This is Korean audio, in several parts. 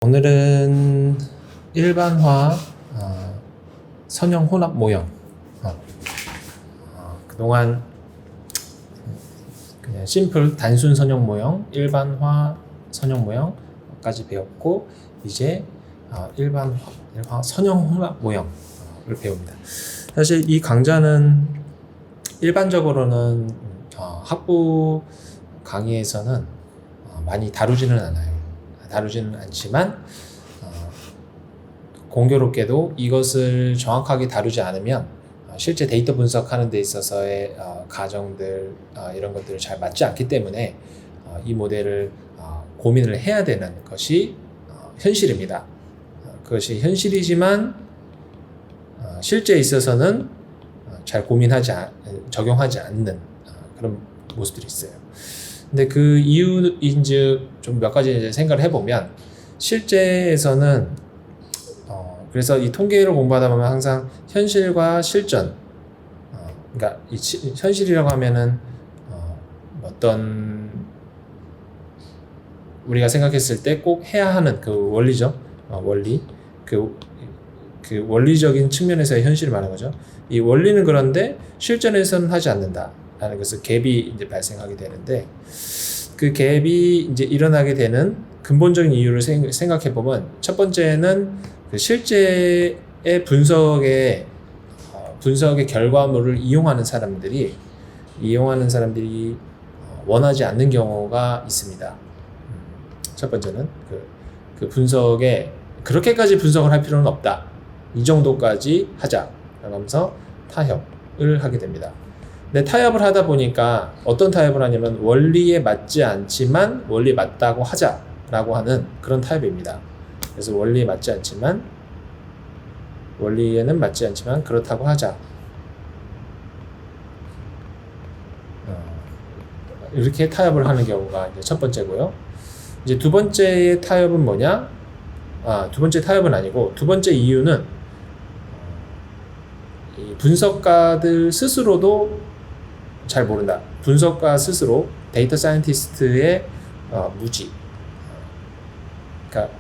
오늘은 일반화 선형 혼합 모형 그동안 그냥 심플 단순 선형 모형, 일반화 선형 모형까지 배웠고 이제 일반화 선형 혼합 모형을 배웁니다. 사실 이 강좌는 일반적으로는 학부 강의에서는 많이 다루지는 않지만 공교롭게도 이것을 정확하게 다루지 않으면 실제 데이터 분석하는 데 있어서의 가정들 이런 것들을 잘 맞지 않기 때문에 이 모델을 고민을 해야 되는 것이 현실입니다. 그것이 현실이지만 실제에 있어서는 잘 적용하지 않는 그런 모습들이 있어요. 근데 그 이유인즉 좀 몇 가지 이제 생각을 해보면 실제에서는 그래서 이 통계를 공부하다 보면 항상 현실과 실전 그러니까 이 현실이라고 하면은 어떤 우리가 생각했을 때 꼭 해야 하는 그 원리죠. 원리 그 원리적인 측면에서의 현실을 말하는 거죠. 이 원리는 그런데 실전에서는 하지 않는다라는 것은 갭이 이제 발생하게 되는데 그 갭이 이제 일어나게 되는 근본적인 이유를 생각해 보면 첫 번째는 그 실제의 분석의 결과물을 이용하는 사람들이 원하지 않는 경우가 있습니다. 첫 번째는 그 분석에 그렇게까지 분석을 할 필요는 없다. 이 정도까지 하자. 그러면서 타협을 하게 됩니다. 근데 타협을 하다 보니까 어떤 타협을 하냐면 원리에 맞지 않지만 원리에 맞다고 하자라고 하는 그런 타협입니다. 그래서 원리에는 맞지 않지만 그렇다고 하자. 이렇게 타협을 하는 경우가 이제 첫 번째고요. 이제 두 번째의 타협은 뭐냐? 두 번째 타협은 아니고 두 번째 이유는 이 분석가들 스스로도 잘 모른다. 분석가 스스로 데이터 사이언티스트의 무지. 그러니까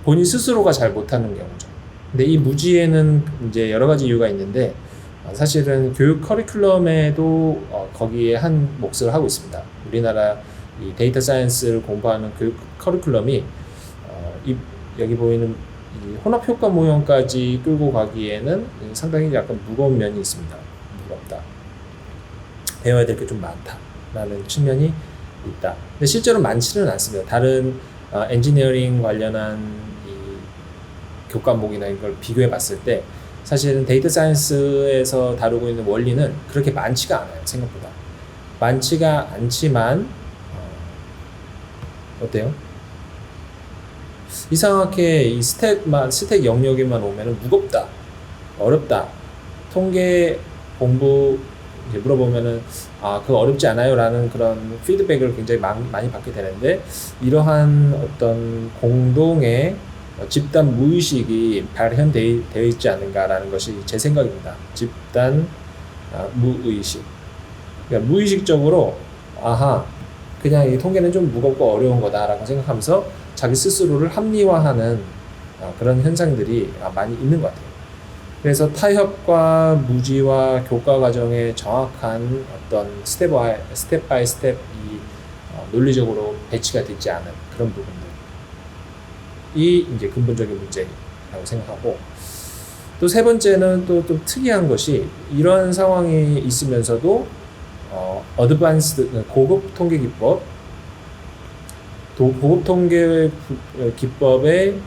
본인 스스로가 잘 못하는 경우죠. 근데 이 무지에는 이제 여러 가지 이유가 있는데 사실은 교육 커리큘럼에도 거기에 한 몫을 하고 있습니다. 우리나라 이 데이터 사이언스를 공부하는 교육 커리큘럼이 여기 보이는 이 혼합 효과 모형까지 끌고 가기에는 상당히 약간 무거운 면이 있습니다. 무겁다. 배워야 될 게 좀 많다라는 측면이 있다. 근데 실제로 많지는 않습니다. 다른 엔지니어링 관련한 이 교과목이나 이걸 비교해 봤을 때 사실은 데이터 사이언스에서 다루고 있는 원리는 그렇게 많지가 않아요. 생각보다. 많지가 않지만 어때요? 이상하게 이 스택 영역에만 오면은 무겁다, 어렵다, 통계 공부 이제 물어보면은 그거 어렵지 않아요 라는 그런 피드백을 굉장히 많이 받게 되는데 이러한 어떤 공동의 집단 무의식이 발현되어 있지 않은가라는 것이 제 생각입니다. 집단 무의식. 그러니까 무의식적으로 그냥 이 통계는 좀 무겁고 어려운 거다라고 생각하면서 자기 스스로를 합리화하는 그런 현상들이 많이 있는 것 같아요. 그래서 타협과 무지와 교과 과정의 정확한 어떤 스텝 바이 스텝이 논리적으로 배치가 되지 않은 그런 부분들이 이제 근본적인 문제라고 생각하고 또 세 번째는 또 좀 특이한 것이 이런 상황이 있으면서도 어드밴스드 고급 통계 기법의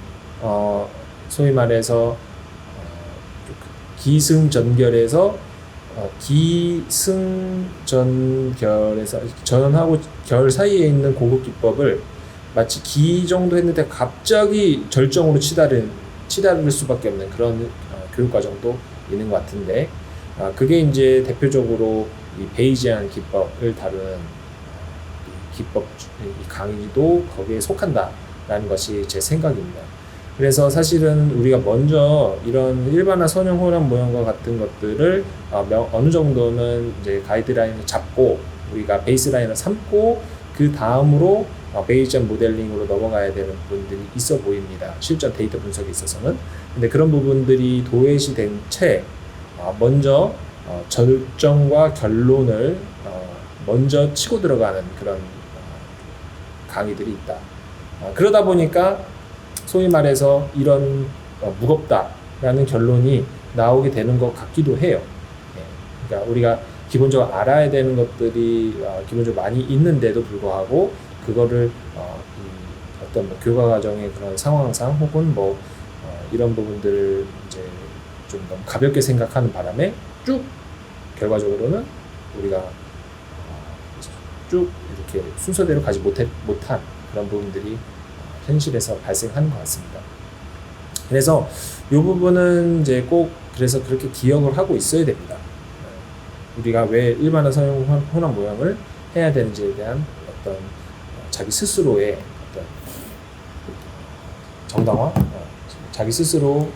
소위 말해서 기승전결에서 전하고 결 사이에 있는 고급 기법을 마치 기 정도 했는데 갑자기 절정으로 치달을 수밖에 없는 그런 교육 과정도 있는 것 같은데 그게 이제 대표적으로 이 베이지안 기법을 다루는 기법 강의도 거기에 속한다라는 것이 제 생각입니다. 그래서 사실은 우리가 먼저 이런 일반화 선형 혼합 모형과 같은 것들을 어느 정도는 이제 가이드라인을 잡고 우리가 베이스라인을 삼고 그 다음으로 베이전 모델링으로 넘어가야 되는 부분들이 있어 보입니다. 실전 데이터 분석에 있어서는. 근데 그런 부분들이 도외시 된 채 먼저 절정과 결론을 먼저 치고 들어가는 그런 강의들이 있다. 그러다 보니까 소위 말해서 이런 무겁다라는 결론이 나오게 되는 것 같기도 해요. 그러니까 우리가 기본적으로 알아야 되는 것들이 기본적으로 많이 있는데도 불구하고 그거를 어떤 뭐 교과 과정의 그런 상황상 혹은 뭐 이런 부분들을 이제 좀 너무 가볍게 생각하는 바람에 쭉 결과적으로는 우리가 쭉 이렇게 순서대로 가지 못한 그런 부분들이 현실에서 발생하는 것 같습니다. 그래서 이 부분은 이제 꼭 그래서 그렇게 기억을 하고 있어야 됩니다. 우리가 왜 일반화 선형 혼합 모형을 해야 되는지에 대한 어떤 자기 스스로의 어떤 정당화, 자기 스스로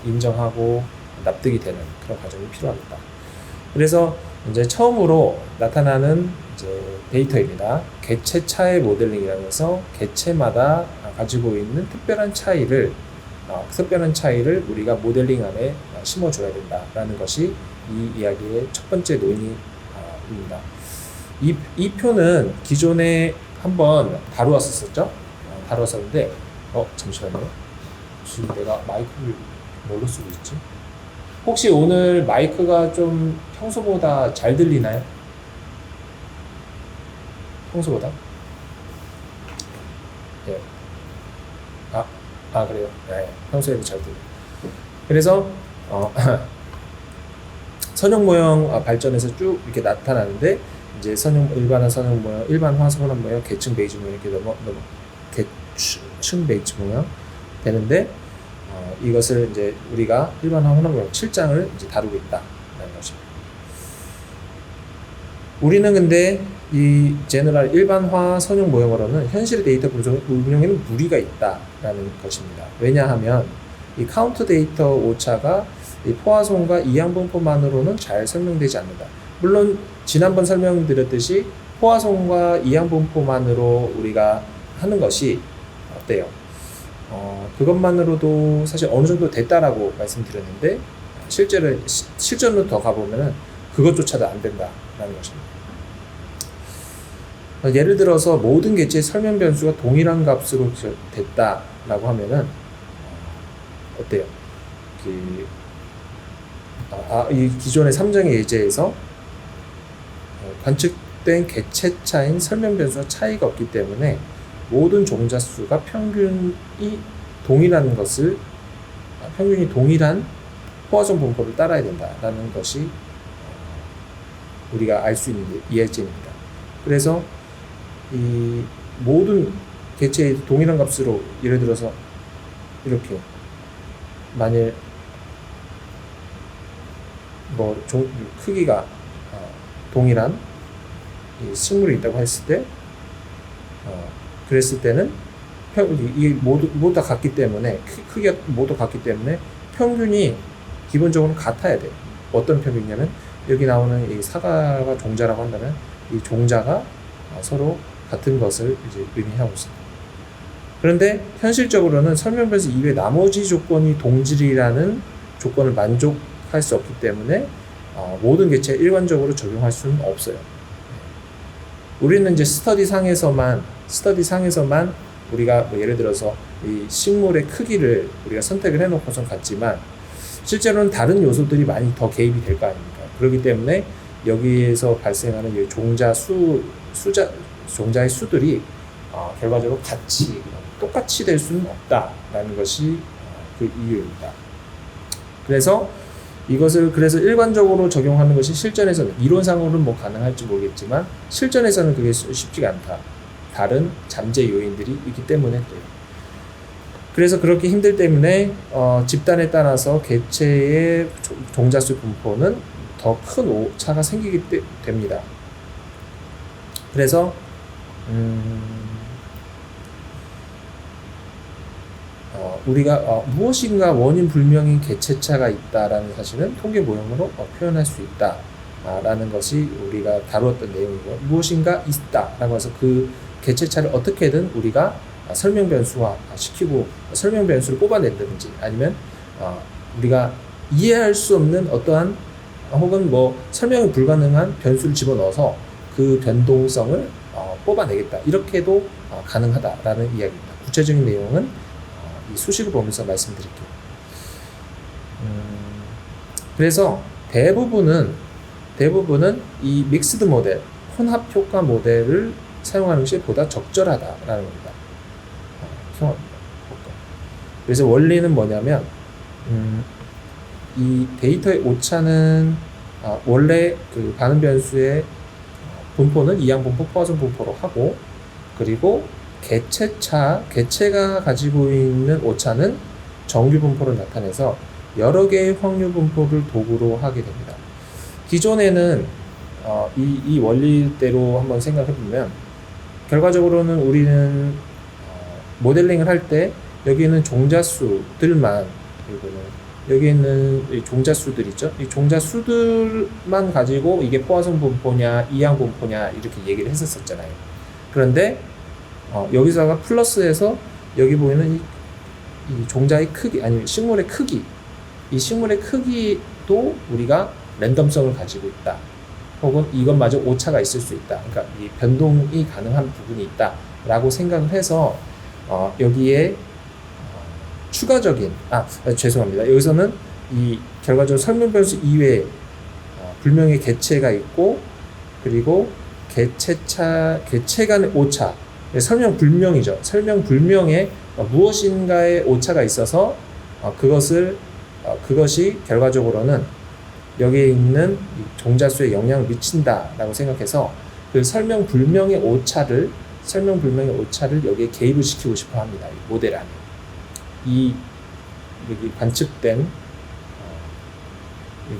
인정하고 납득이 되는 그런 과정이 필요합니다. 그래서 이제 처음으로 나타나는 이제 데이터입니다. 개체 차이 모델링이라고 해서 개체마다 가지고 있는 특별한 차이를 우리가 모델링 안에 심어줘야 된다라는 것이 이 이야기의 첫 번째 논의입니다. 이 표는 기존에 한번 다루었었죠? 다루었었는데, 잠시만요. 지금 내가 마이크를 뭘로 쓰고 있지? 혹시 오늘 마이크가 좀 평소보다 잘 들리나요? 평소보다? 네. 그래요? 네. 평소에도 잘 들려요. 그래서, 선형 모형 발전에서 쭉 이렇게 나타나는데, 이제 일반화 선형 모형, 일반화 선형 모형, 계층 베이지 모형 이렇게 계층 베이지 모형 되는데, 이것을 이제 우리가 일반화 혼합 모형 7장을 이제 다루고 있다라는 것입니다. 우리는 근데 이 제너럴 일반화 선형 모형으로는 현실의 데이터 운용에는 무리가 있다라는 것입니다. 왜냐하면 이 카운트 데이터 오차가 이 포화송과 이항분포만으로는 잘 설명되지 않는다. 물론 지난번 설명드렸듯이 포화송과 이항분포만으로 우리가 하는 것이 어때요? 그것만으로도 사실 어느 정도 됐다라고 말씀드렸는데 실전으로 더 가보면은 그것조차도 안 된다라는 것입니다. 예를 들어서 모든 개체의 설명 변수가 동일한 값으로 됐다라고 하면은 어때요? 이 기존의 3장의 예제에서 관측된 개체차인 설명 변수와 차이가 없기 때문에 모든 종자 수가 평균이 동일한 포화송 분포를 따라야 된다라는 것이 우리가 알 수 있는 예제입니다. 그래서 이 모든 개체의 동일한 값으로 예를 들어서 이렇게 만일 크기가 동일한 이 식물이 있다고 했을 때 그랬을 때는 이게 모두 다 같기 때문에 크기가 모두 같기 때문에 평균이 기본적으로 같아야 돼요. 어떤 평균이냐면 여기 나오는 이 사과가 종자라고 한다면 이 종자가 서로 같은 것을 이제 의미하고 있습니다. 그런데 현실적으로는 설명변수 이외 나머지 조건이 동질이라는 조건을 만족할 수 없기 때문에 모든 개체에 일관적으로 적용할 수는 없어요. 우리는 이제 스터디 상에서만 우리가 예를 들어서 이 식물의 크기를 우리가 선택을 해놓고선 같지만 실제로는 다른 요소들이 많이 더 개입이 될 거 아닙니까? 그렇기 때문에 여기에서 발생하는 이 종자의 수들이 결과적으로 똑같이 될 수는 없다라는 것이 그 이유입니다. 그래서 일관적으로 적용하는 것이 실전에서는 이론상으로는 뭐 가능할지 모르겠지만 실전에서는 그게 쉽지가 않다. 다른 잠재 요인들이 있기 때문에 그래요. 그래서 그렇게 힘들 때문에 집단에 따라서 개체의 종자수 분포는 더 큰 오차가 생기게 됩니다. 그래서 우리가 무엇인가 원인 불명인 개체차가 있다라는 사실은 통계 모형으로 표현할 수 있다라는 것이 우리가 다루었던 내용이고 무엇인가 있다라고 해서 그 개체차를 어떻게든 우리가 설명 변수화 시키고 설명 변수를 뽑아낸다든지 아니면 우리가 이해할 수 없는 어떠한 혹은 뭐 설명이 불가능한 변수를 집어넣어서 그 변동성을 뽑아내겠다. 이렇게도 가능하다라는 이야기입니다. 구체적인 내용은 이 수식을 보면서 말씀드릴게요. 그래서 대부분은 이 믹스드 모델, 혼합 효과 모델을 사용하는 것이 보다 적절하다라는 겁니다. 혼합 효과. 그래서 원리는 뭐냐면 이 데이터의 오차는 원래 그 반응 변수의 분포는 이항 분포, 포화선 분포로 하고, 그리고 개체가 가지고 있는 오차는 정규 분포로 나타내서 여러 개의 확률 분포를 도구로 하게 됩니다. 기존에는 이 원리대로 한번 생각해 보면 결과적으로는 우리는 모델링을 할 때 여기 있는 종자수들만, 그리고는 여기 있는 이 종자수들 있죠? 이 종자수들만 가지고 이게 포화선 분포냐 이항 분포냐 이렇게 얘기를 했었잖아요. 그런데 여기서가 플러스해서 여기 보이는 이 종자의 크기, 아니면 식물의 크기, 이 식물의 크기도 우리가 랜덤성을 가지고 있다. 혹은 이것마저 오차가 있을 수 있다. 그러니까 이 변동이 가능한 부분이 있다. 라고 생각을 해서 여기에 추가적인 죄송합니다. 여기서는 이 결과적으로 설명 변수 이외에 불명의 개체가 있고, 그리고 개체 간의 오차, 설명 불명이죠. 설명 불명에 무엇인가의 오차가 있어서 그것이 결과적으로는 여기에 있는 종자수에 영향을 미친다라고 생각해서 그 설명 불명의 오차를 여기에 개입을 시키고 싶어 합니다. 이 모델 안에. 여기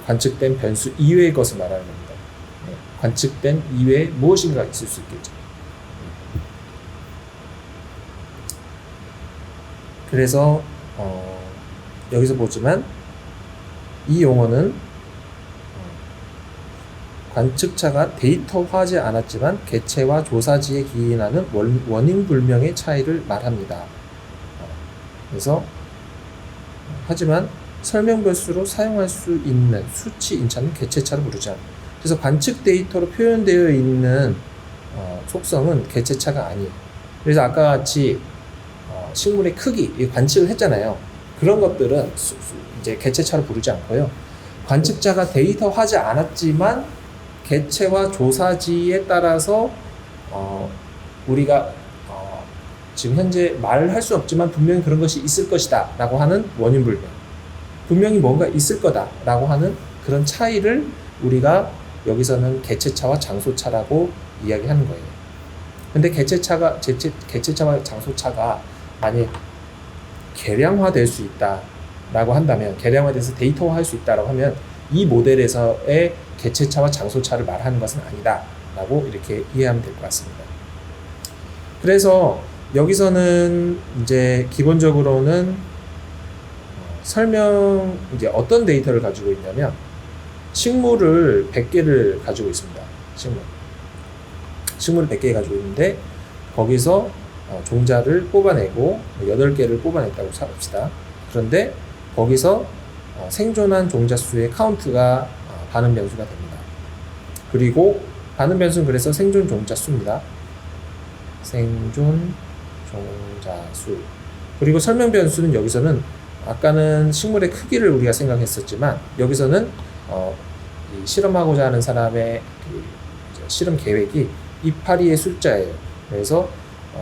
관측된 변수 이외의 것을 말하는 겁니다. 관측된 이외에 무엇인가 있을 수 있겠죠. 그래서 여기서 보지만 이 용어는 관측차가 데이터화하지 않았지만 개체와 조사지에 기인하는 원인 불명의 차이를 말합니다. 그래서 하지만 설명 변수로 사용할 수 있는 수치 인차는 개체차로 부르지 않습니다. 그래서 관측 데이터로 표현되어 있는 속성은 개체차가 아니에요. 그래서 아까 같이 식물의 크기 관측을 했잖아요. 그런 것들은 이제 개체차로 부르지 않고요. 관측자가 데이터화하지 않았지만 개체와 조사지에 따라서 우리가 지금 현재 말할 수 없지만 분명히 그런 것이 있을 것이다 라고 하는 원인 불명, 분명히 뭔가 있을 거다 라고 하는 그런 차이를 우리가 여기서는 개체차와 장소차라고 이야기하는 거예요. 근데 개체차와 장소차가 만약 계량화될 수 있다 라고 한다면, 계량화돼서 데이터화할 수 있다라고 하면 이 모델에서의 개체차와 장소차를 말하는 것은 아니다 라고 이렇게 이해하면 될 것 같습니다. 그래서 여기서는 이제 기본적으로는 이제 어떤 데이터를 가지고 있냐면 식물을 100개를 가지고 있습니다. 식물을 100개 가지고 있는데 거기서 종자를 뽑아내고 8개를 뽑아냈다고 합시다. 그런데 거기서 생존한 종자 수의 카운트가 반응 변수가 됩니다. 그리고 반응 변수는 그래서 생존 종자 수입니다. 생존 종자 수. 그리고 설명 변수는 여기서는 아까는 식물의 크기를 우리가 생각했었지만 여기서는 이 실험하고자 하는 사람의 그 실험 계획이 이파리의 숫자예요. 그래서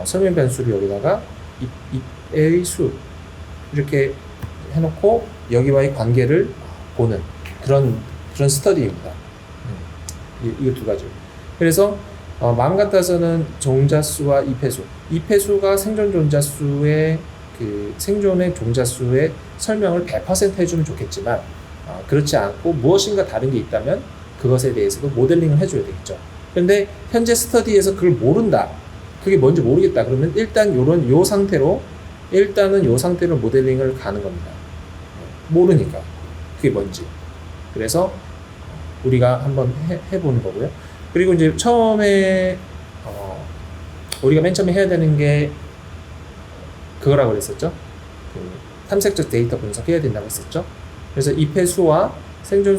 설명 변수를 여기다가 잎의 수 이렇게 해놓고 여기와의 관계를 보는 그런 스터디입니다. 이 두 가지. 그래서 마음 같아서는 종자수와 잎의 수가 생존 종자수의 그 생존의 종자수의 설명을 100% 해주면 좋겠지만 그렇지 않고 무엇인가 다른 게 있다면 그것에 대해서도 모델링을 해줘야 되겠죠. 그런데 현재 스터디에서 그걸 모른다. 그게 뭔지 모르겠다. 그러면 일단 요 상태로 모델링을 가는 겁니다. 모르니까 그게 뭔지. 그래서 우리가 한번 해보는 거고요. 그리고 이제 처음에 우리가 맨 처음에 해야 되는 게 그거라고 그랬었죠. 그 탐색적 데이터 분석해야 된다고 했었죠. 그래서 잎의 수와 생존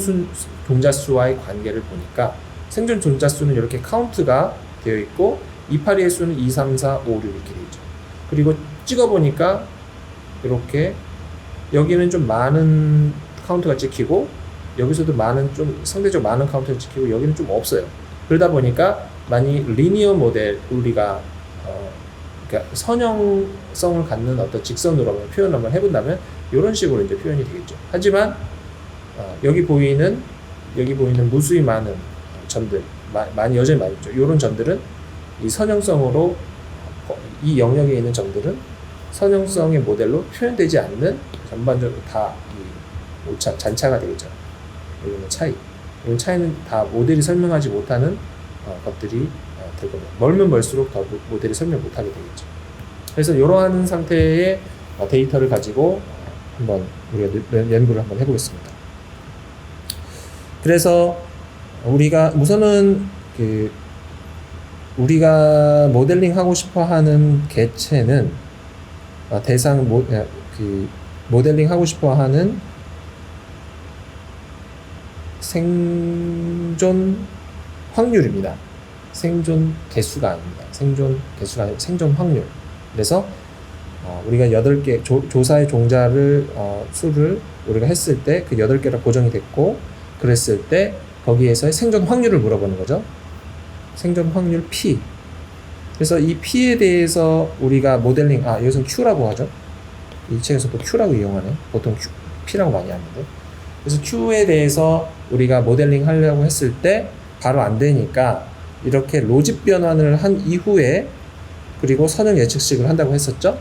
종자수와의 관계를 보니까 생존 종자수는 이렇게 카운트가 되어 있고 이파리의 수는 2, 3, 4, 5, 6 이렇게 되어 있죠. 그리고 찍어보니까 이렇게 여기는 좀 많은 카운트가 찍히고 여기서도 좀 상대적으로 많은 카운트가 찍히고 여기는 좀 없어요. 그러다 보니까 많이 리니어 모델 우리가 그러니까 선형성을 갖는 어떤 직선으로 표현을 한번 해본다면 이런 식으로 이제 표현이 되겠죠. 하지만 여기 보이는 무수히 많은 점들 여전히 많이 있죠. 이런 점들은 이 선형성으로 이 영역에 있는 점들은 선형성의 모델로 표현되지 않는 전반적으로 다 이 잔차가 되겠죠. 이런 차이. 이런 차이는 다 모델이 설명하지 못하는 것들이 될 겁니다. 멀면 멀수록 더 모델이 설명 못하게 되겠죠. 그래서 이러한 상태의 데이터를 가지고 한번 우리가 연구를 한번 해보겠습니다. 그래서 우리가 우선은 우리가 모델링 하고 싶어하는 개체는 모델링 하고 싶어하는 생존 확률입니다. 생존 개수가 아닙니다. 생존 개수가 아니고 생존 확률. 그래서 우리가 8개 조사의 종자를 수를 우리가 했을 때 그 8개가 고정이 됐고 그랬을 때 거기에서의 생존 확률을 물어보는 거죠. 생존 확률 P. 그래서 이 P에 대해서 우리가 모델링 여기서는 Q라고 하죠. 이 책에서도 Q라고 이용하네. 보통 P라고 많이 하는데. 그래서 Q에 대해서 우리가 모델링 하려고 했을 때 바로 안 되니까 이렇게 로직 변환을 한 이후에 그리고 선형 예측식을 한다고 했었죠.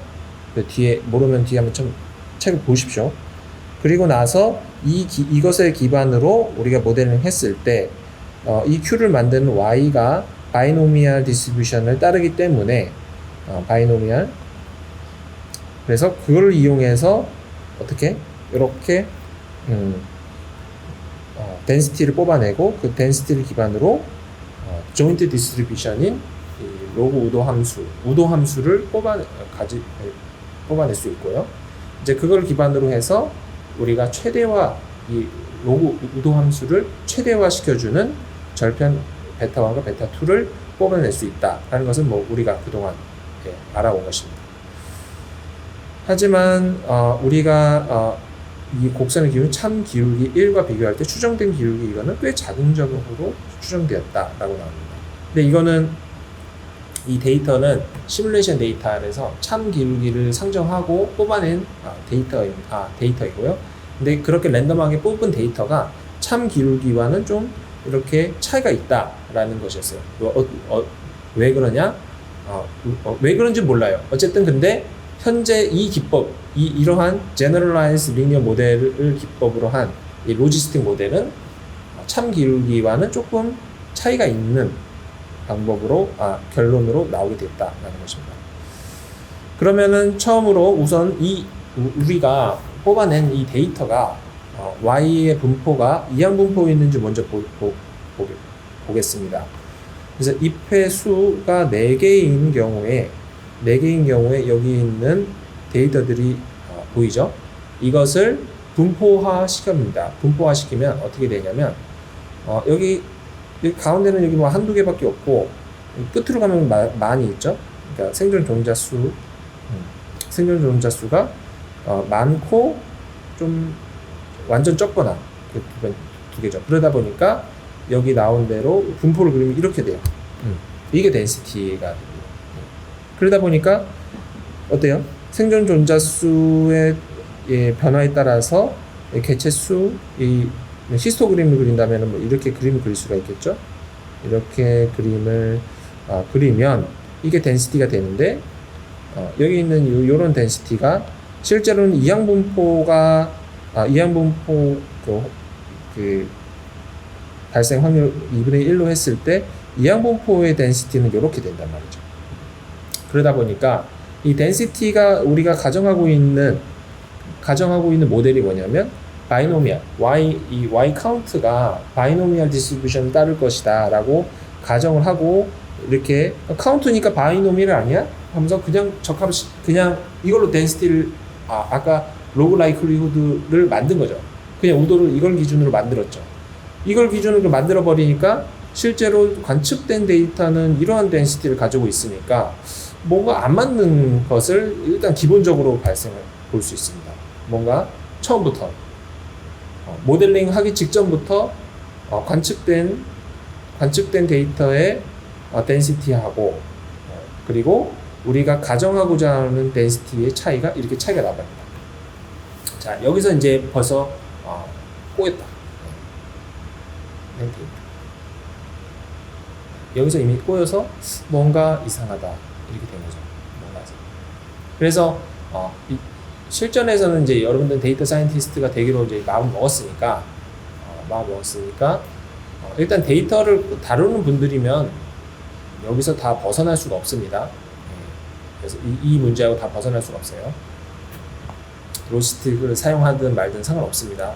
그 뒤에 모르면 뒤에 한번 좀 책을 보십시오. 그리고 나서 이것을 기반으로 우리가 모델링 했을 때 이 Q를 만드는 Y가 바이노미얼 디스트리뷰션을 따르기 때문에 바이노미얼 그래서 그걸 이용해서 어떻게 이렇게 덴시티를 뽑아내고 그 덴시티를 기반으로 조인트 디스트리뷰션인 로그 우도 함수를 뽑아낼 수 있고요. 이제 그걸 기반으로 해서 우리가 이 로그 우도 함수를 최대화 시켜주는 절편 베타1과 베타2를 뽑아낼 수 있다라는 것은 우리가 그동안 알아온 것입니다. 하지만 우리가 이 곡선의 기울기 참 기울기 1과 비교할 때 추정된 기울기 이거는 꽤 작은적으로 추정되었다라고 나옵니다. 근데 이거는 이 데이터는 시뮬레이션 데이터에서 참 기울기를 상정하고 뽑아낸 데이터이고요. 근데 그렇게 랜덤하게 뽑은 데이터가 참 기울기와는 좀 이렇게 차이가 있다라는 것이었어요. 왜 그러냐? 왜 그런지 몰라요. 어쨌든 근데 현재 이 기법, 이러한 Generalized Linear 모델을 기법으로 한 이 로지스틱 모델은 참 기울기와는 조금 차이가 있는 방법으로 결론으로 나오게 됐다라는 것입니다. 그러면은 처음으로 우선 우리가 뽑아낸 이 데이터가 Y의 분포가 이항 분포에 있는지 먼저 보겠습니다. 그래서 잎의 수가 4개인 경우에 여기 있는 데이터들이 보이죠? 이것을 분포화 시킵니다. 분포화 시키면 어떻게 되냐면 여기 가운데는 여기 한두 개밖에 없고 끝으로 가면 많이 있죠? 그러니까 생존 종자수가 많고 좀 완전 적거나 두 개죠. 그러다 보니까 여기 나온 대로 분포를 그리면 이렇게 돼요. 이게 덴시티가 됩니다. 그러다 보니까 어때요? 생존 종자수의 변화에 따라서 개체수, 이 히스토그램을 그린다면 이렇게 그림을 그릴 수가 있겠죠? 이렇게 그림을 그리면 이게 덴시티가 되는데 여기 있는 요런 덴시티가 실제로는 이항분포 그 발생 확률 2분의 1로 했을 때 이항분포의 덴시티는 이렇게 된단 말이죠. 그러다 보니까 이 덴시티가 우리가 가정하고 있는 모델이 뭐냐면 바이노미얼, Y 카운트가 바이노미얼 디스트리뷰션을 따를 것이다 라고 가정을 하고 이렇게 카운트니까 바이노미얼 아니야? 하면서 그냥 그냥 이걸로 덴시티를 아까 로그 라이클리후드를 만든 거죠. 그냥 우도를 이걸 기준으로 만들었죠. 이걸 기준으로 만들어 버리니까 실제로 관측된 데이터는 이러한 덴시티를 가지고 있으니까 뭔가 안 맞는 것을 일단 기본적으로 발생을 볼 수 있습니다. 뭔가 처음부터 모델링 하기 직전부터 관측된 데이터의 덴시티하고 그리고 우리가 가정하고자 하는 덴시티의 차이가 이렇게 차이가 나버립니다. 자, 여기서 이제 벌써 꼬였다. 여기서 이미 꼬여서 뭔가 이상하다 이렇게 된 거죠. 뭔가. 그래서 실전에서는 이제 여러분들 데이터 사이언티스트가 되기로 이제 마음 먹었으니까 일단 데이터를 다루는 분들이면 여기서 다 벗어날 수가 없습니다. 그래서 이 문제하고 다 벗어날 수가 없어요. 로지스틱을 사용하든 말든 상관없습니다.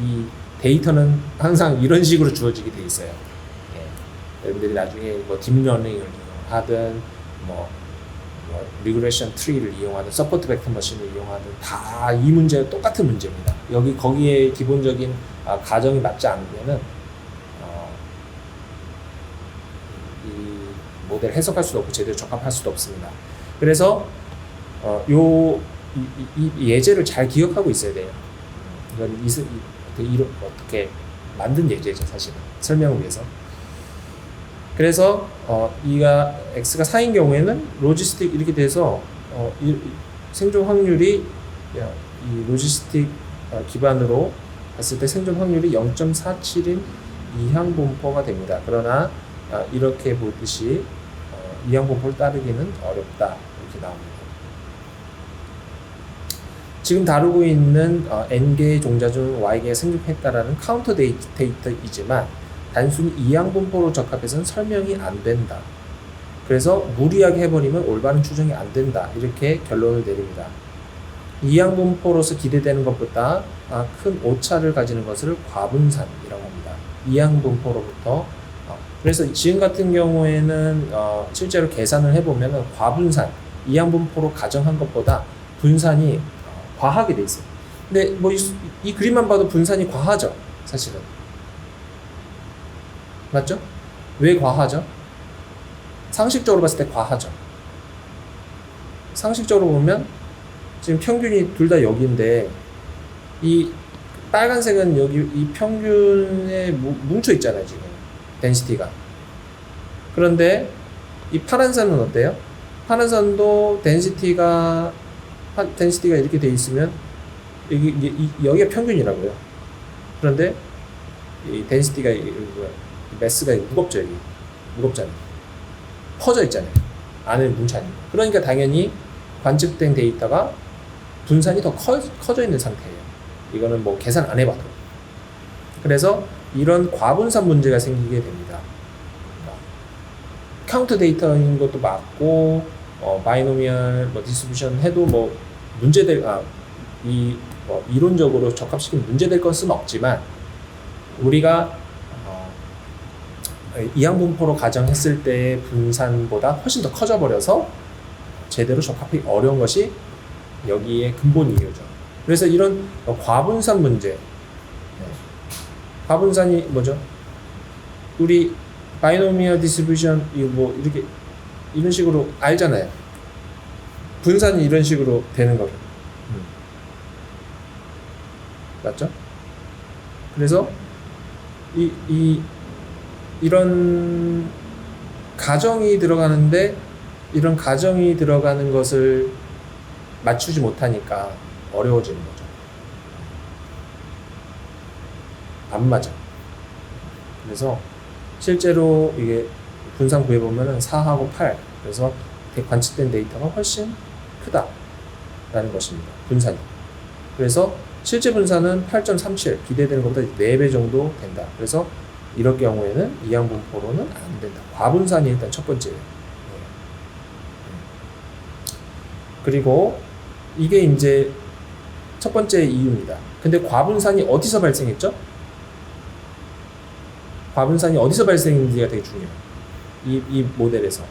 이 데이터는 항상 이런 식으로 주어지게 돼 있어요. 여러분들이 나중에 뭐 딥러닝을 이용하든 리그레션 트리를 이용하든 서포트 벡터 머신을 이용하든 다 이 문제는 똑같은 문제입니다. 거기에 기본적인 가정이 맞지 않으면은 이 모델 해석할 수도 없고 제대로 적합할 수도 없습니다. 그래서 이 예제를 잘 기억하고 있어야 돼요. 이건 어떻게 만든 예제죠, 사실은 설명을 위해서. 그래서 이가 x가 4인 경우에는 로지스틱 이렇게 돼서 생존 확률이 이 로지스틱 기반으로 봤을 때 생존 확률이 0.47인 이항분포가 됩니다. 그러나 이렇게 보듯이 이항분포를 따르기는 어렵다 이렇게 나옵니다. 지금 다루고 있는 n개의 종자 중 y개가 생존했다라는 카운터 데이터이지만 단순히 이항분포로 적합해서는 설명이 안 된다. 그래서 무리하게 해버리면 올바른 추정이 안 된다. 이렇게 결론을 내립니다. 이항분포로서 기대되는 것보다 큰 오차를 가지는 것을 과분산이라고 합니다. 이항분포로부터 그래서 지금 같은 경우에는 실제로 계산을 해보면 과분산, 이항분포로 가정한 것보다 분산이 과하게 돼 있어요. 근데 뭐 이 그림만 봐도 분산이 과하죠, 사실은. 맞죠? 왜 과하죠? 상식적으로 봤을 때 과하죠. 상식적으로 보면 지금 평균이 둘 다 여기인데 이 빨간색은 여기 이 평균에 뭉쳐 있잖아요, 지금 덴시티가. 그런데 이 파란 선은 어때요? 파란 선도 덴시티가 이렇게 돼 있으면 여기가 평균이라고요. 그런데 이 덴시티가 매스가 무겁죠, 여기. 무겁잖아요. 퍼져 있잖아요. 안에 뭉쳐 있는. 그러니까 당연히 관측된 데이터가 분산이 더 커져 있는 상태예요. 이거는 뭐 계산 안 해봐도. 그래서 이런 과분산 문제가 생기게 됩니다. 카운트 데이터인 것도 맞고, 바이노미얼 디스트리뷰션 해도 이론적으로 적합시키면 문제될 것은 없지만, 우리가 이항분포로 가정했을 때의 분산보다 훨씬 더 커져버려서 제대로 적합하기 어려운 것이 여기에 근본 이유죠. 그래서 이런 과분산 문제, 과분산이 뭐죠? 우리 바이노미얼 디스트리뷰션 이렇게 이런 식으로 알잖아요. 분산이 이런 식으로 되는 거를. 맞죠? 그래서 이런 가정이 들어가는데 이런 가정이 들어가는 것을 맞추지 못하니까 어려워지는 거죠. 안 맞아. 그래서 실제로 이게 분산 구해보면은 4하고 8, 그래서 관측된 데이터가 훨씬 크다라는 것입니다. 분산이. 그래서 실제 분산은 8.37, 기대되는 것보다 4배 정도 된다. 그래서 이럴 경우에는 이항분포로는 안 된다. 과분산이 일단 첫 번째예요. 그리고 이게 이제 첫 번째 이유입니다. 근데 과분산이 어디서 발생했죠? 과분산이 어디서 발생했는지가 되게 중요해요. 이 모델에서.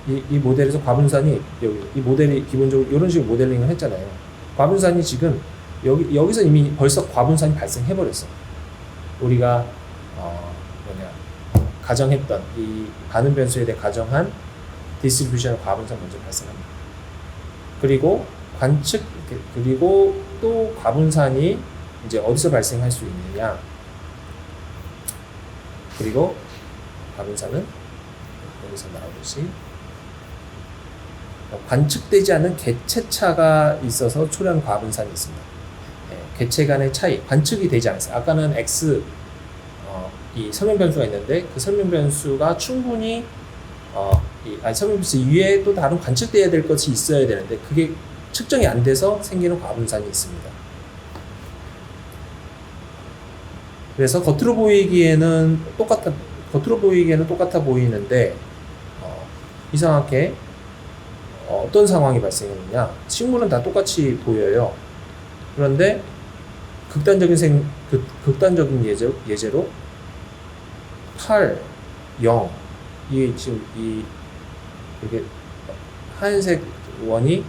이 모델에서 과분산이 여기 이 모델이 기본적으로 이런 식으로 모델링을 했잖아요. 과분산이 지금 여기서 이미 벌써 과분산이 발생해 버렸어. 우리가 가정했던 이 반응 변수에 대해 가정한 디스트리뷰션 과분산 먼저 발생합니다. 그리고 관측 그리고 또 과분산이 이제 어디서 발생할 수 있느냐? 그리고 과분산은 여기서 나오듯이 관측되지 않는 개체차가 있어서 초래하는 과분산이 있습니다. 개체 간의 차이, 관측이 되지 않았어요. 아까는 X 이 설명 변수가 있는데 그 설명 변수가 충분히 설명 변수 이외에 또 다른 관측돼야 될 것이 있어야 되는데 그게 측정이 안 돼서 생기는 과분산이 있습니다. 그래서 겉으로 보이기에는 똑같아 보이는데 이상하게 어떤 상황이 발생했느냐? 식물은 다 똑같이 보여요. 그런데 극단적인 예제로 8, 0 이게 지금 이렇게 하얀색 원이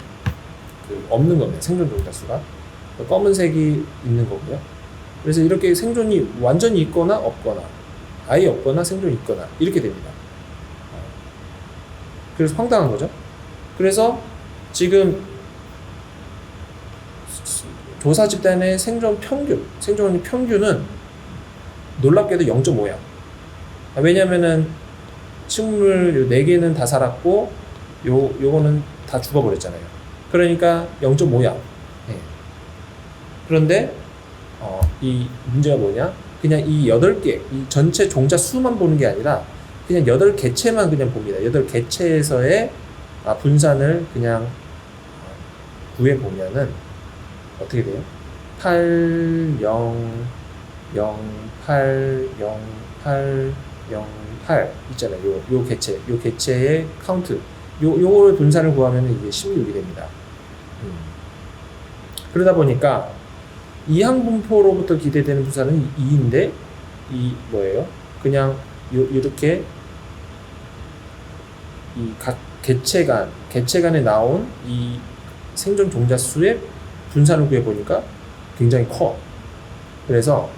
없는 겁니다. 생존 종자수가 검은색이 있는 거고요. 그래서 이렇게 생존이 완전히 있거나 없거나 아예 없거나 생존이 있거나 이렇게 됩니다. 그래서 황당한 거죠. 그래서 지금 조사 집단의 생존 평균은 놀랍게도 0.5야. 왜냐면은 식물 4개는 다 살았고 요거는 다 죽어버렸잖아요. 그러니까 0.5야. 네. 그런데 이 문제가 뭐냐? 그냥 이 8개, 이 전체 종자 수만 보는 게 아니라 그냥 8개체만 그냥 봅니다. 8개체에서의 분산을 그냥 구해 보면은 어떻게 돼요? 8, 0, 0, 8, 0, 8, 0, 8 있잖아요. 요 개체의 카운트. 요거를 분산을 구하면 이게 16이 됩니다. 그러다 보니까 이항 분포로부터 기대되는 분산은 2인데 이 뭐예요? 그냥 이렇게 이 각 개체 간에 나온 이 생존 종자 수의 분산을 구해 보니까 굉장히 커. 그래서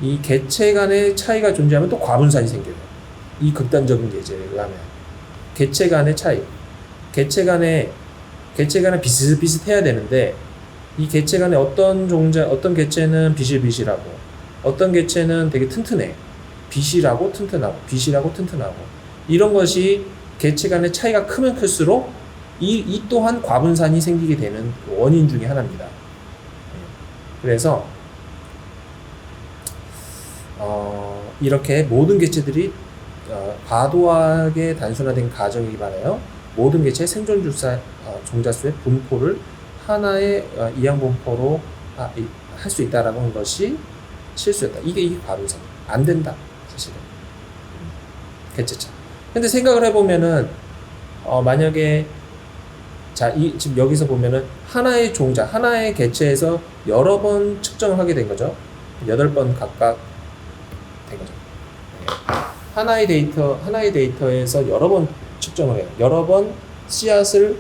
이 개체 간의 차이가 존재하면 또 과분산이 생겨요. 이 극단적인 예제에 의하면 개체 간의 차이, 개체 간에 비슷비슷해야 되는데 이 개체 간에 어떤 개체는 비실비실하고 어떤 개체는 되게 튼튼해. 비실하고 튼튼하고 이런 것이 개체 간의 차이가 크면 클수록 이 또한 과분산이 생기게 되는 원인 중에 하나입니다. 그래서 이렇게 모든 개체들이 과도하게 단순화된 가정에 기반하여 모든 개체의 생존 종자수의 분포를 하나의 이항 분포로 할 수 있다라고 하는 것이 실수였다. 이게 과분산. 안 된다. 사실은. 개체차. 근데 생각을 해보면은 만약에 지금 여기서 보면은 하나의 종자, 하나의 개체에서 여러 번 측정을 하게 된 거죠. 8번 각각 된 거죠. 하나의 데이터에서 여러 번 측정을 해요. 여러 번 씨앗을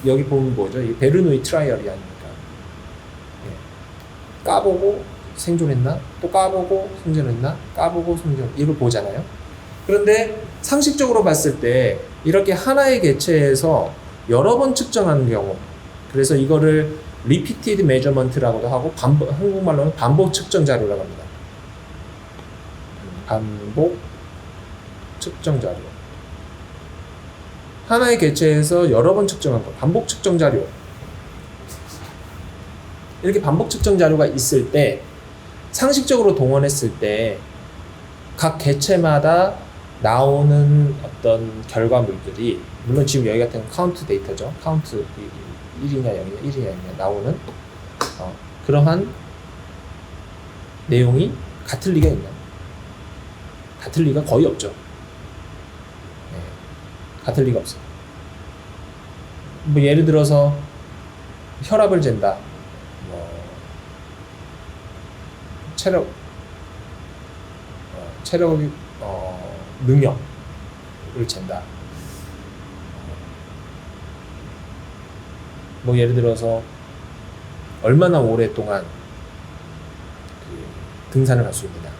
여기 보면 뭐죠? 이 베르누이 트라이얼이 아닙니까? 까보고 생존했나? 또 까보고 생존했나? 까보고 이걸 보잖아요. 그런데 상식적으로 봤을 때 이렇게 하나의 개체에서 여러 번 측정하는 경우, 그래서 이거를 repeated measurement라고도 하고 한국말로는 반복 측정 자료라고 합니다. 반복 측정 자료. 하나의 개체에서 여러 번 측정한 거, 반복 측정 자료. 이렇게 반복 측정 자료가 있을 때 상식적으로 동원했을 때 각 개체마다 나오는 어떤 결과물들이, 물론 지금 여기 같은 카운트 데이터죠. 카운트 1이냐 0이냐 1이냐 0이냐 나오는 그러한 내용이 같을 리가 있나? 같을 리가 거의 없죠. 네, 같을 리가 없어요. 뭐 예를 들어서 혈압을 잰다. 체력 능력을 잰다. 뭐 예를 들어서 얼마나 오랫동안 그 등산을 갈 수 있느냐.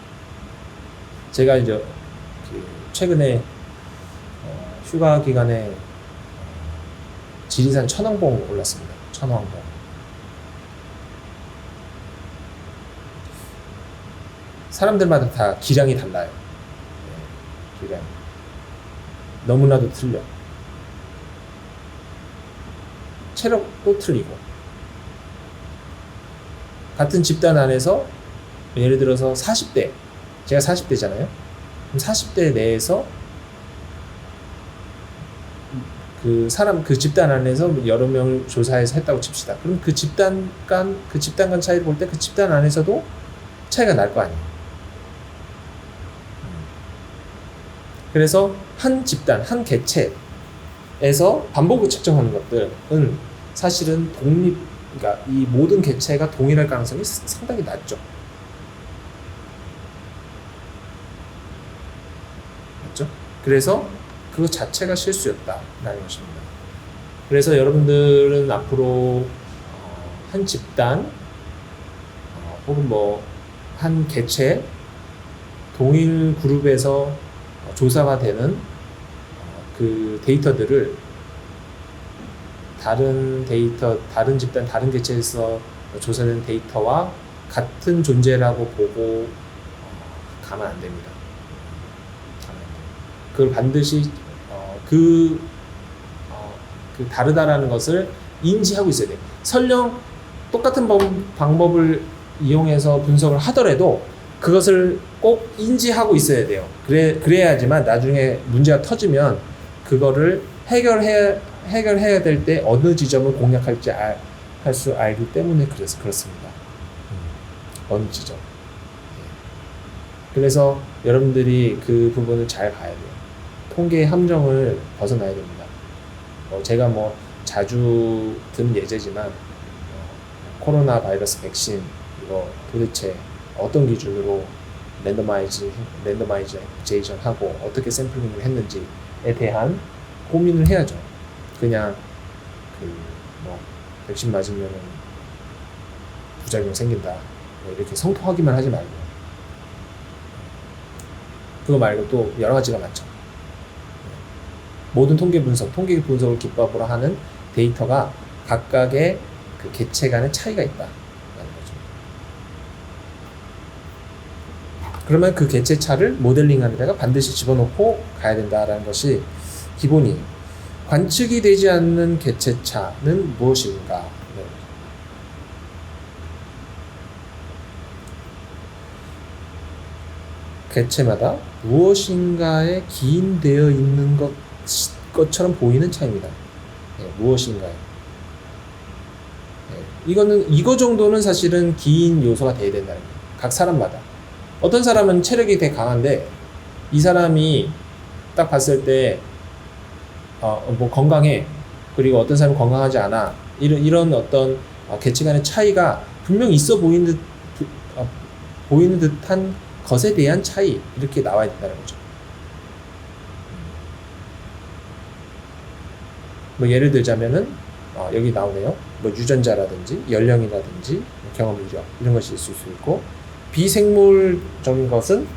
제가 이제 그 최근에 휴가 기간에 지리산 천왕봉 올랐습니다. 천왕봉. 사람들마다 다 기량이 달라요. 기량. 너무나도 틀려. 체력도 틀리고. 같은 집단 안에서 예를 들어서 40대, 제가 40대잖아요. 그럼 40대 내에서 그 집단 안에서 여러 명을 조사해서 했다고 칩시다. 그럼 그 집단 간 차이를 볼 때 그 집단 안에서도 차이가 날 거 아니에요. 그래서 한 집단, 한 개체에서 반복을 측정하는 것들은 사실은 그러니까 이 모든 개체가 동일할 가능성이 상당히 낮죠. 맞죠? 그래서 그거 자체가 실수였다라는 것입니다. 그래서 여러분들은 앞으로 한 집단 혹은 뭐 한 개체 동일 그룹에서 조사가 되는 그 데이터들을 다른 집단, 다른 개체에서 조사된 데이터와 같은 존재라고 보고 가면 안 됩니다. 그걸 반드시 그 다르다라는 것을 인지하고 있어야 돼요. 설령 똑같은 방법을 이용해서 분석을 하더라도 그것을 꼭 인지하고 있어야 돼요. 그래야지만 나중에 문제가 터지면 그거를 해결해야 될 때 어느 지점을 공략할지 할 수 알기 때문에 그렇습니다. 어느 지점. 그래서 여러분들이 그 부분을 잘 봐야 돼요. 통계의 함정을 벗어나야 됩니다. 제가 뭐 자주 드는 예제지만 코로나 바이러스 백신 이거 도대체 어떤 기준으로 랜더마이제이션 하고 어떻게 샘플링을 했는지에 대한 고민을 해야죠. 그냥 뭐 백신 맞으면 부작용 생긴다 이렇게 성토하기만 하지 말고 그거 말고 또 여러 가지가 많죠. 모든 통계 분석을 기법으로 하는 데이터가 각각의 그 개체 간의 차이가 있다라는 거죠. 그러면 그 개체 차를 모델링하는 데가 반드시 집어넣고 가야 된다라는 것이 기본이에요. 관측이 되지 않는 개체 차는 무엇인가? 네. 개체마다 무엇인가에 기인되어 있는 것처럼 보이는 차이입니다. 네, 무엇인가에. 네, 이거 정도는 사실은 기인 요소가 돼야 된다는 거예요. 각 사람마다. 어떤 사람은 체력이 되게 강한데, 이 사람이 딱 봤을 때, 뭐 건강해. 그리고 어떤 사람은 건강하지 않아. 이런 어떤 개체 간의 차이가 분명히 있어 보이는 듯한 것에 대한 차이, 이렇게 나와야 된다는 거죠. 뭐 예를 들자면은 여기 나오네요. 뭐 유전자라든지 연령이라든지 경험 이력 이런 것이 있을 수 있고, 비생물적인 것은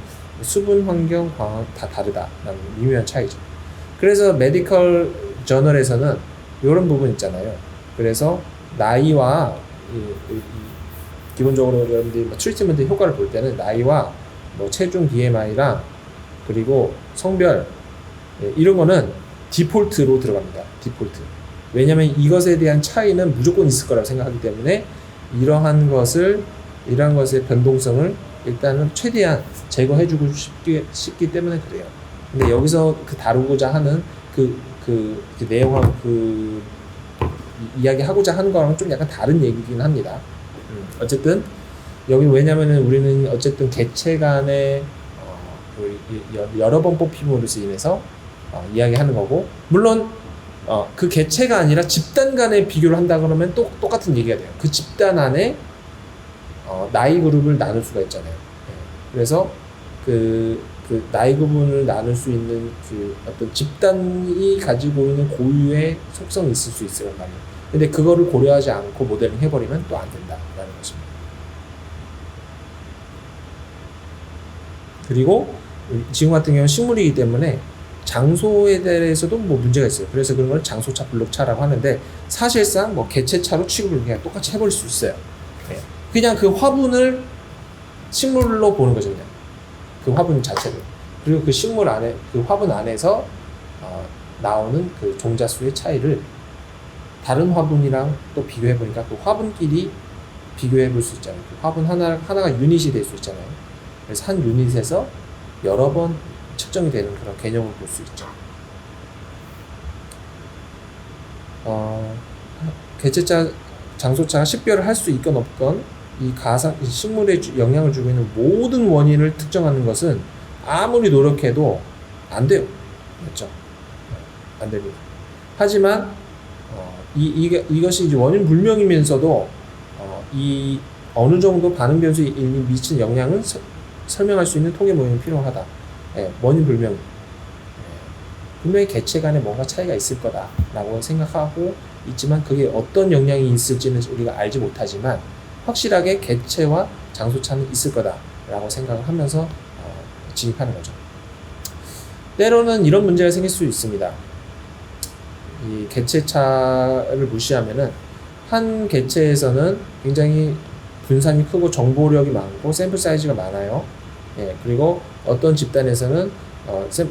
수분, 환경, 광학 다 다르다라는 미묘한 차이죠. 그래서 메디컬 저널에서는 이런 부분 있잖아요. 그래서 나이와 기본적으로 여러분들이 트리트먼트 효과를 볼 때는 나이와 뭐 체중 BMI랑 그리고 성별 이런 거는 디폴트로 들어갑니다. 디폴트. 왜냐면 이것에 대한 차이는 무조건 있을 거라고 생각하기 때문에 이러한 것의 변동성을 일단은 최대한 제거해주고 싶기 때문에 그래요. 근데 여기서 다루고자 하는 그 내용하고 이야기하고자 하는 거랑은 좀 약간 다른 얘기긴 합니다. 어쨌든 여기 왜냐면은 우리는 어쨌든 개체 간의 여러 번 뽑힘으로 인해서 이야기하는 거고, 물론 그 개체가 아니라 집단 간의 비교를 한다 그러면 또 똑같은 얘기가 돼요. 그 집단 안에 나이 그룹을 나눌 수가 있잖아요. 예. 그래서 그 나이 구분을 나눌 수 있는 그 어떤 집단이 가지고 있는 고유의 속성이 있을 수 있어요, 말이에요. 근데 그거를 고려하지 않고 모델링 해버리면 또 안 된다라는 것입니다. 그리고 지금 같은 경우는 식물이기 때문에 장소에 대해서도 뭐 문제가 있어요. 그래서 그런 걸 장소차, 블록차라고 하는데 사실상 뭐 개체차로 취급을 그냥 똑같이 해버릴 수 있어요. 예. 그냥 그 화분을 식물로 보는 거죠, 그냥. 그 화분 자체를. 그리고 그 식물 안에, 그 화분 안에서 나오는 그 종자수의 차이를 다른 화분이랑 또 비교해 보니까 그 화분끼리 비교해 볼 수 있잖아요. 그 화분 하나가 유닛이 될 수 있잖아요. 그래서 한 유닛에서 여러 번 측정이 되는 그런 개념을 볼 수 있죠. 개체차, 장소차가 식별을 할 수 있건 없건 이 식물에 영향을 주고 있는 모든 원인을 특정하는 것은 아무리 노력해도 안 돼요. 그렇죠? 안 됩니다. 하지만 이것이 이제 원인 불명이면서도 이 어느 정도 반응 변수에 미친 영향을 설명할 수 있는 통계 모형이 필요하다. 예, 원인 불명. 예, 분명히 개체 간에 뭔가 차이가 있을 거다라고 생각하고 있지만 그게 어떤 영향이 있을지는 우리가 알지 못하지만 확실하게 개체와 장소 차는 있을 거다라고 생각을 하면서 진입하는 거죠. 때로는 이런 문제가 생길 수 있습니다. 이 개체차를 무시하면은 한 개체에서는 굉장히 분산이 크고 정보력이 많고 샘플 사이즈가 많아요. 예, 그리고 어떤 집단에서는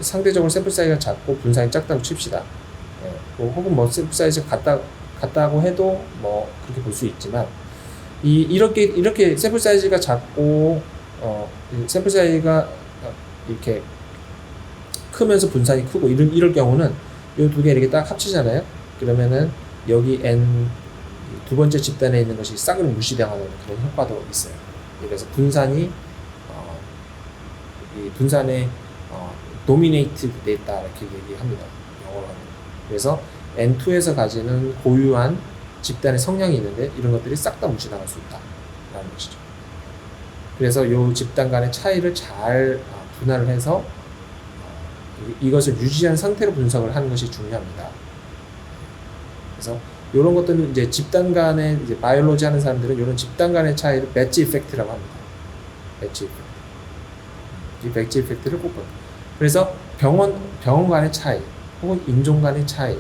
상대적으로 샘플 사이즈가 작고 분산이 작다고 칩시다. 예, 혹은 뭐 샘플 사이즈가 같다고 해도 뭐 그렇게 볼 수 있지만 이렇게 샘플 사이즈가 작고 샘플 사이즈가 이렇게 크면서 분산이 크고 이럴 경우는 이 두 개 이렇게 딱 합치잖아요. 그러면은 여기 N 두 번째 집단에 있는 것이 싹을 무시당하는 그런 효과도 있어요. 그래서 분산이 이 분산에 dominated 됐다 이렇게 얘기합니다. 영어로 하면. 그래서 N2에서 가지는 고유한 집단의 성향이 있는데 이런 것들이 싹 다 무시당할 수 있다라는 것이죠. 그래서 이 집단 간의 차이를 잘 분할을 해서 이것을 유지한 상태로 분석을 하는 것이 중요합니다. 그래서 이런 것들은 이제 집단 간의 이제 바이올로지 하는 사람들은 이런 집단 간의 차이를 배치 이펙트라고 합니다. 배치 이펙트. 이 배치 이펙트를 꼭 봐요. 그래서 병원 간의 차이, 혹은 인종 간의 차이,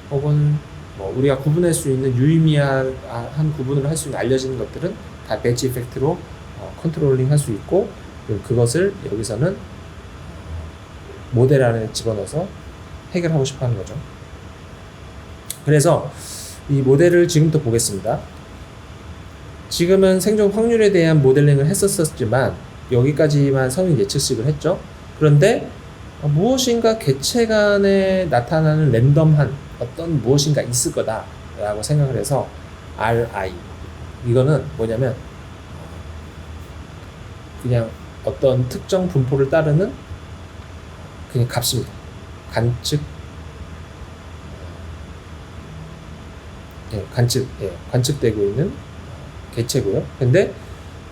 혹은 뭐 우리가 구분할 수 있는 유의미한 구분을 할 수 있는 알려지는 것들은 다 배치 이펙트로 컨트롤링 할 수 있고 그것을 여기서는 모델 안에 집어넣어서 해결하고 싶어 하는 거죠. 그래서 이 모델을 지금부터 보겠습니다. 지금은 생존 확률에 대한 모델링을 했었지만 여기까지만 성인 예측식을 했죠. 그런데 무엇인가 개체 간에 나타나는 랜덤한 어떤 무엇인가 있을 거다라고 생각을 해서 RI 이거는 뭐냐면 그냥 어떤 특정 분포를 따르는 그냥 값입니다. 관측되고 있는 개체고요. 근데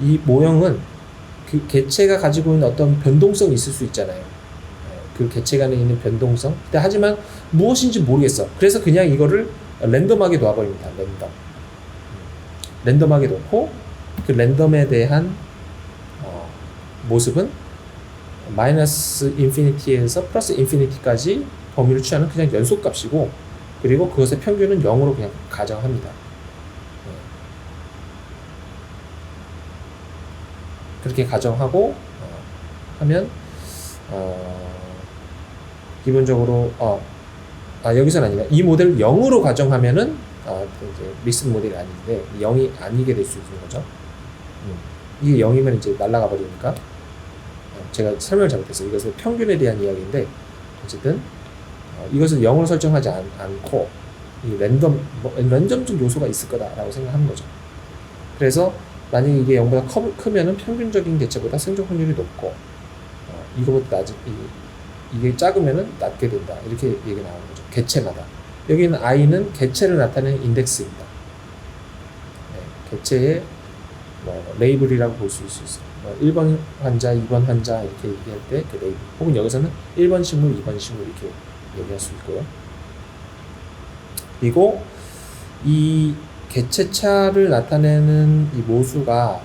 이 모형은 그 개체가 가지고 있는 어떤 변동성이 있을 수 있잖아요. 그 개체 간에 있는 변동성. 근데 하지만 무엇인지 모르겠어. 그래서 그냥 이거를 랜덤하게 놔버립니다. 랜덤하게 놓고 그 랜덤에 대한 모습은 마이너스 인피니티에서 플러스 인피니티까지 범위를 취하는 그냥 연속값이고 그리고 그것의 평균은 0으로 그냥 가정합니다. 그렇게 가정하고 하면 기본적으로 여기서는 아니라 이 모델을 0으로 가정하면은 이제 믹스 모델이 아닌데 0이 아니게 될 수 있는 거죠. 이게 0이면 이제 날아가 버리니까 제가 설명을 잘못했어요. 이것은 평균에 대한 이야기인데 어쨌든 이것을 0으로 설정하지 않고 이 랜덤적 요소가 있을 거다라고 생각하는 거죠. 그래서 만약에 이게 0보다 크면은 평균적인 개체보다 생존 확률이 높고 이거보다 이게 작으면은 낮게 된다. 이렇게 얘기 나오는 거죠. 개체마다. 여기는 I는 개체를 나타내는 인덱스입니다. 개체의 뭐 레이블이라고 볼 수 있어요. 뭐 1번 환자, 2번 환자 이렇게 얘기할 때 그 레이블, 혹은 여기서는 1번 식물, 2번 식물 이렇게 얘기할 수 있고요. 그리고 이 개체차를 나타내는 이 모수가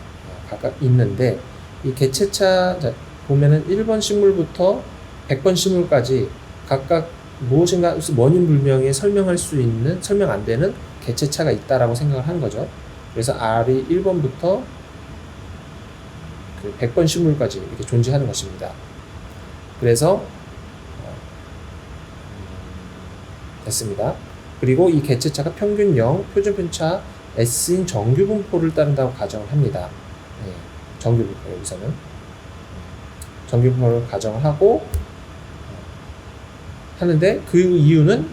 각각 있는데, 이 개체차 보면은 1번 식물부터 100번 식물까지 각각 무엇인가 원인 불명에 설명할 수 있는, 설명 안 되는 개체차가 있다라고 생각을 한 거죠. 그래서 R이 1번부터 그 100번 식물까지 이렇게 존재하는 것입니다. 그래서 됐습니다. 그리고 이 개체차가 평균 0, 표준 편차 S인 정규 분포를 따른다고 가정을 합니다. 네, 정규 분포, 여기서는 정규 분포를 가정을 하고 하는데, 그 이유는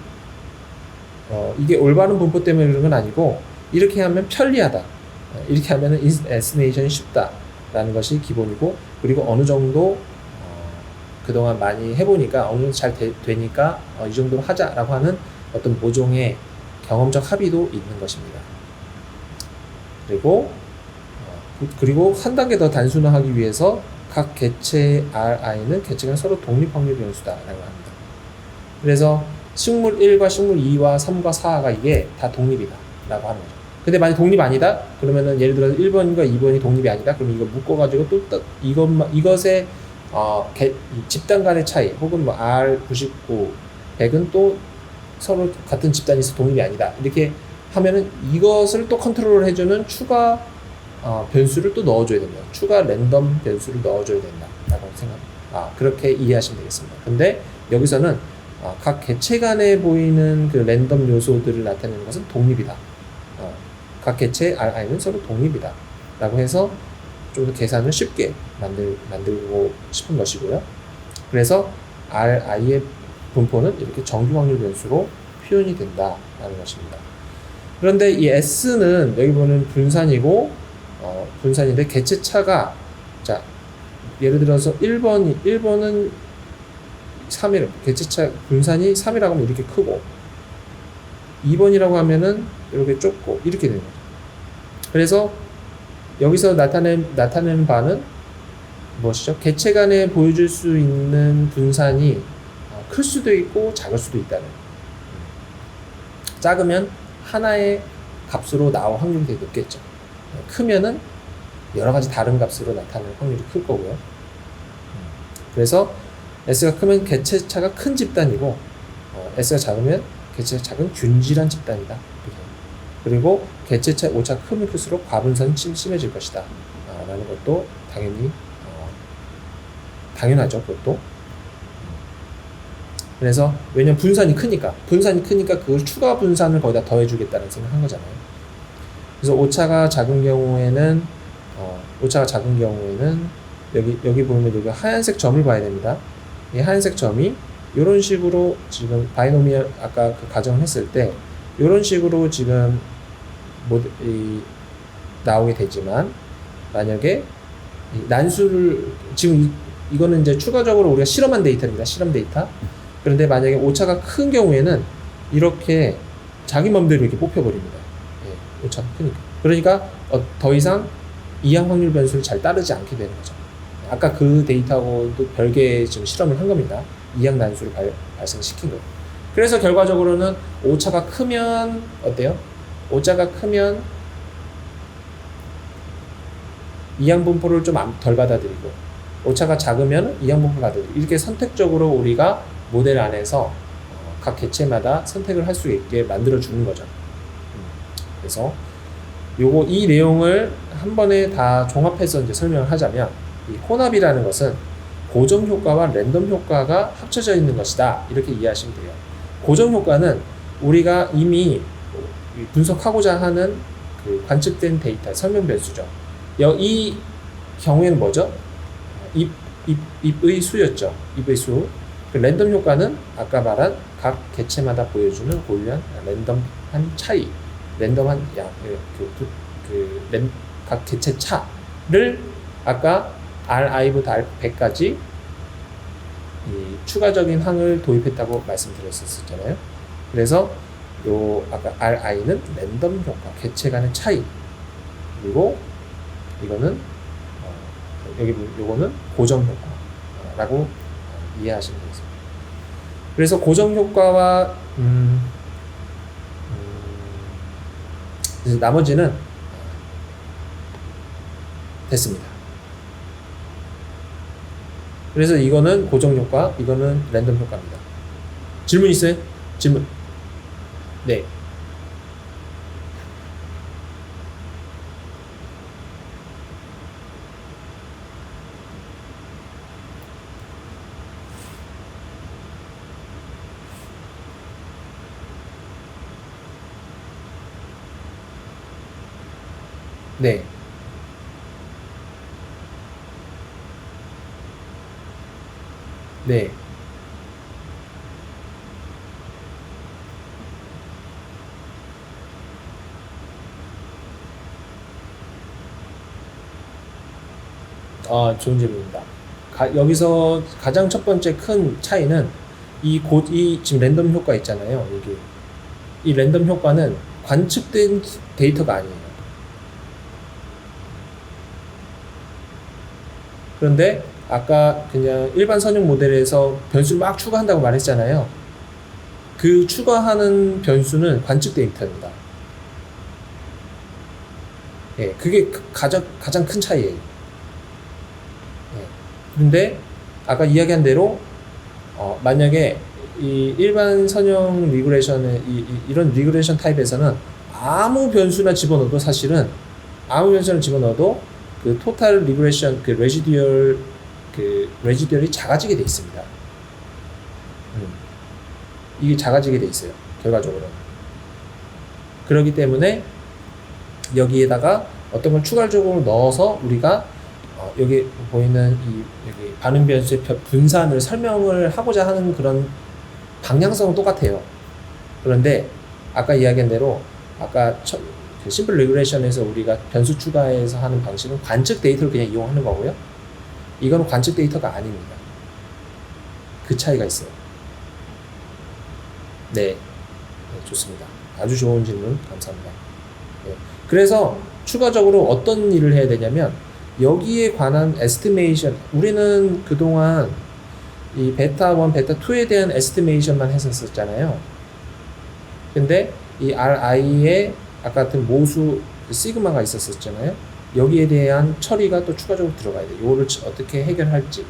이게 올바른 분포 때문에 그런 건 아니고, 이렇게 하면 편리하다, 이렇게 하면 에스티메이션이 쉽다라는 것이 기본이고, 그리고 어느 정도 그동안 많이 해보니까 어느 정도 잘 되니까 이 정도로 하자라고 하는 어떤 모종의 경험적 합의도 있는 것입니다. 그리고 한 단계 더 단순화하기 위해서 각 개체 Ri는 개체 간 서로 독립 확률 변수다라고 합니다. 그래서 식물 1과 식물 2와 3과 4가 이게 다 독립이다 라고 하는 거죠. 근데 만약 독립 아니다? 그러면은 예를 들어서 1번과 2번이 독립이 아니다? 그럼 이거 묶어가지고 또 이것의 집단 간의 차이, 혹은 뭐 R99, 100은 또 서로 같은 집단이 있어 독립이 아니다, 이렇게 하면은 이것을 또 컨트롤 해주는 추가 변수를 또 넣어줘야 됩니다. 추가 랜덤 변수를 넣어줘야 된다라고 생각합니다. 그렇게 이해하시면 되겠습니다. 근데 여기서는 각 개체 간에 보이는 그 랜덤 요소들을 나타내는 것은 독립이다. 각 개체 Ri는 서로 독립이다 라고 해서 좀 더 계산을 쉽게 만들고 싶은 것이고요. 그래서 Ri의 분포는 이렇게 정규 확률 변수로 표현이 된다라는 것입니다. 그런데 이 S는 여기 보면 분산이고, 분산인데 개체차가, 자, 예를 들어서 1번은 3일, 개체차 분산이 3이라고 하면 이렇게 크고, 2번이라고 하면은 이렇게 좁고, 이렇게 되는 거죠. 그래서 여기서 나타내는 바는 무엇이죠? 개체 간에 보여줄 수 있는 분산이 클 수도 있고 작을 수도 있다는. 작으면 하나의 값으로 나올 확률이 되게 높겠죠. 크면은 여러 가지 다른 값으로 나타날 확률이 클 거고요. 그래서 S가 크면 개체차가 큰 집단이고, S가 작으면 개체가 작은 균질한 집단이다. 그리고 개체차 오차가 크면 클수록 과분산이 심해질 것이다 라는 것도 당연하죠. 그것도. 그래서 왜냐면 분산이 크니까 그걸 추가 분산을 거기다 더해주겠다는 생각한 거잖아요. 그래서 오차가 작은 경우에는 여기 보면 여기 하얀색 점을 봐야 됩니다. 이 하얀색 점이 이런 식으로 지금 바이노미얼 아까 그 가정을 했을 때 이런 식으로 지금 나오게 되지만, 만약에 난수를 지금 이거는 이제 추가적으로 우리가 실험한 데이터입니다. 실험 데이터. 그런데 만약에 오차가 큰 경우에는 이렇게 자기 맘대로 이렇게 뽑혀버립니다. 오차가 크니까. 그러니까 더 이상 이항 확률 변수를 잘 따르지 않게 되는 거죠. 아까 그 데이터하고도 별개의 지금 실험을 한 겁니다. 이항 난수를 발생시킨 거예요. 그래서 결과적으로는 오차가 크면 어때요? 오차가 크면 이항 분포를 좀 덜 받아들이고, 오차가 작으면 이항 분포를 받아들이고, 이렇게 선택적으로 우리가 모델 안에서 각 개체마다 선택을 할 수 있게 만들어 주는 거죠. 그래서 이 내용을 한 번에 다 종합해서 이제 설명을 하자면, 이 혼합이라는 것은 고정 효과와 랜덤 효과가 합쳐져 있는 것이다, 이렇게 이해하시면 돼요. 고정 효과는 우리가 이미 분석하고자 하는 그 관측된 데이터, 설명 변수죠. 이 경우에는 뭐죠? 잎의 수였죠. 잎의 수. 그 랜덤 효과는 아까 말한 각 개체마다 보여주는 고유한 랜덤한 차이, 랜덤한 각 개체 차를 아까 Ri부터 R100까지 이 추가적인 항을 도입했다고 말씀드렸었잖아요. 그래서 아까 Ri는 랜덤 효과, 개체 간의 차이, 그리고 이거는 여기 요거는 고정 효과라고 이해하시면 되겠습니다. 그래서 고정 효과와 나머지는 됐습니다. 그래서 이거는 고정 효과, 이거는 랜덤 효과입니다. 질문 있어요? 질문. 네. 네. 네. 좋은 질문입니다. 여기서 가장 첫 번째 큰 차이는 이 지금 랜덤 효과 있잖아요. 여기. 이 랜덤 효과는 관측된 데이터가 아니에요. 그런데 아까 그냥 일반 선형 모델에서 변수를 막 추가한다고 말했잖아요. 그 추가하는 변수는 관측 데이터입니다. 예, 그게 가장 큰 차이예요. 예. 근데 아까 이야기한 대로 만약에 이 일반 선형 리그레션의 이런 리그레션 타입에서는 아무 변수를 집어넣어도 그 토탈 리그레션 레지듀얼이 작아지게 돼 있습니다. 이게 작아지게 돼 있어요. 결과적으로. 그렇기 때문에 여기에다가 어떤 걸 추가적으로 넣어서 우리가 여기 보이는 여기 반응 변수의 분산을 설명을 하고자 하는 그런 방향성은 똑같아요. 그런데 아까 이야기한 대로 그 심플 레귤레이션에서 우리가 변수 추가해서 하는 방식은 관측 데이터를 그냥 이용하는 거고요. 이거는 관측 데이터가 아닙니다. 그 차이가 있어요. 네, 좋습니다. 아주 좋은 질문 감사합니다. 네. 그래서 추가적으로 어떤 일을 해야 되냐면 여기에 관한 에스티메이션, 우리는 그동안 이 베타 1, 베타 2에 대한 에스티메이션만 했었잖아요. 근데 이 RI에 아까 같은 모수 시그마가 있었잖아요. 여기에 대한 처리가 또 추가적으로 들어가야 돼요. 이거를 어떻게 해결할지에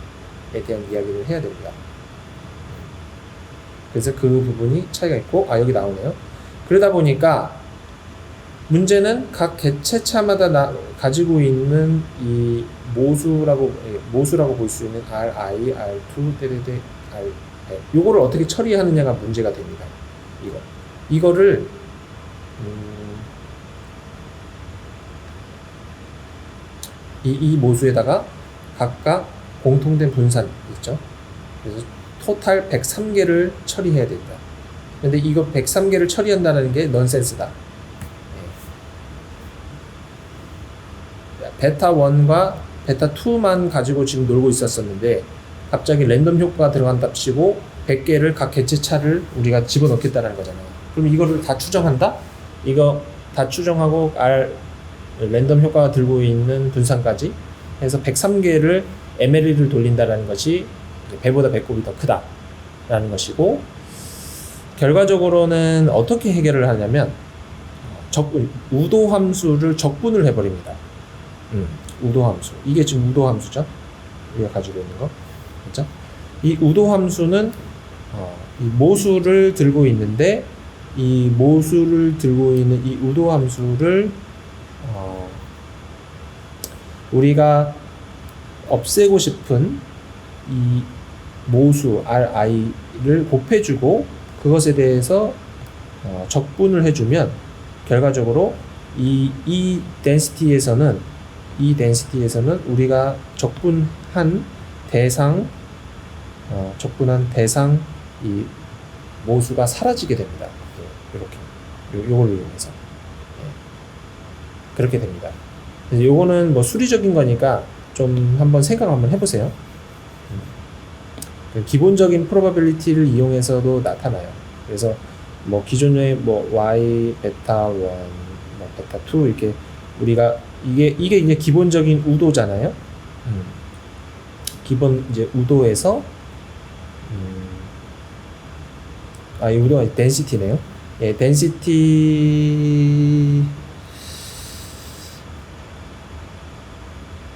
대한 이야기를 해야 됩니다. 그래서 그 부분이 차이가 있고, 여기 나오네요. 그러다 보니까 문제는 각 개체차마다 가지고 있는 이 모수라고 볼 수 있는 RI, R2, R. 요거를 어떻게 처리하느냐가 문제가 됩니다. 이거를 이 모수에다가 각각 공통된 분산 있죠. 그래서 토탈 103개를 처리해야 된다. 근데 이거 103개를 처리한다는 게 넌센스다. 베타 1과 베타 2만 가지고 지금 놀고 있었었는데 갑자기 랜덤 효과가 들어간답시고 100개를 각 개체차를 우리가 집어넣겠다는 거잖아요. 그럼 이거를 다 추정한다? 이거 다 추정하고 랜덤 효과가 들고 있는 분산까지 해서 103개를 MLE를 돌린다는 것이 배보다 배꼽이 더 크다라는 것이고, 결과적으로는 어떻게 해결을 하냐면 우도 함수를 적분을 해버립니다. 우도 함수, 이게 지금 우도 함수죠. 우리가 가지고 있는 거, 그렇죠? 이 우도 함수는 이 모수를 들고 있는데 이 모수를 들고 있는 이 우도 함수를 우리가 없애고 싶은 이 모수 RI를 곱해주고 그것에 대해서 적분을 해주면 결과적으로 이 덴시티에서는 우리가 적분한 대상 이 모수가 사라지게 됩니다. 이렇게 요걸 이용해서 그렇게 됩니다. 요거는 뭐 수리적인 거니까 좀 한번 생각 한번 해보세요. 기본적인 프로바빌리티를 이용해서도 나타나요. 그래서 뭐 기존의 뭐 y 베타 1, 뭐 베타 2 이렇게 우리가 이게 이제 기본적인 우도잖아요. 기본 이제 우도에서 이 우도가 덴시티네요. 예, 덴시티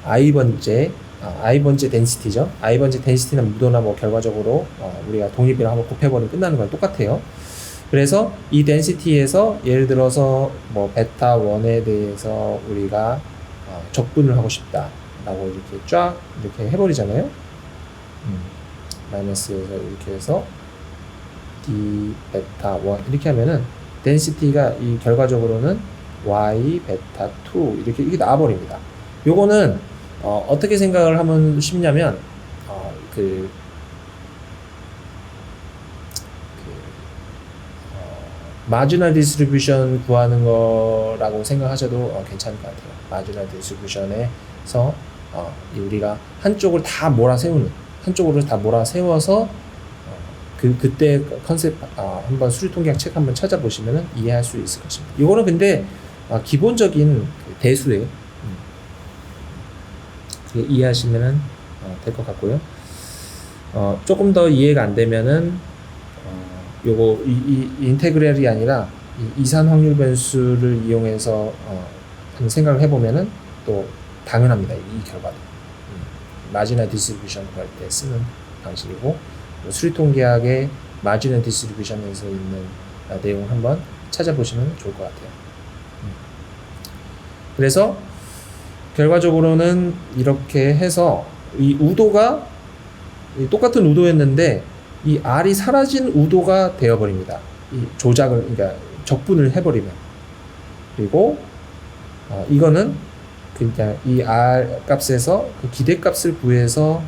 i번째 덴시티죠. i번째 덴시티는 무도나 뭐 결과적으로 우리가 독립이랑 한번 곱해버리면 끝나는 거랑 똑같아요. 그래서 이 덴시티에서 예를 들어서 뭐 베타 1에 대해서 우리가 적분을 하고 싶다 라고 이렇게 쫙 이렇게 해버리잖아요. 마이너스에서 이렇게 해서 d 베타 1 이렇게 하면은 덴시티가 이 결과적으로는 y 베타 2 이렇게 나와버립니다. 요거는 어떻게 생각을 하면 쉽냐면 마지널 디스트리뷰션 구하는 거라고 생각하셔도 괜찮을 것 같아요. 마지널 디스트리뷰션에서 우리가 한쪽으로 다 몰아세워서 그때 컨셉 한번 수리통계학 책 한번 찾아보시면 이해할 수 있을 것입니다. 이거는 근데 기본적인 대수예요. 이해하시면 될 것 같고요. 조금 더 이해가 안 되면은 요거 이 인테그랄이 아니라 이 이산 확률 변수를 이용해서 생각을 해보면은 또 당연합니다. 이 결과도 마지널 디스트리뷰션 구할 때 쓰는 방식이고 수리통계학의 마지널 디스트리뷰션에서 있는 내용을 한번 찾아보시면 좋을 것 같아요. 그래서 결과적으로는 이렇게 해서 이 우도가 똑같은 우도였는데 이 R이 사라진 우도가 되어버립니다. 이 그러니까 적분을 해버리면. 그리고 이거는 그냥 이 R 값에서 그 기대값을 구해서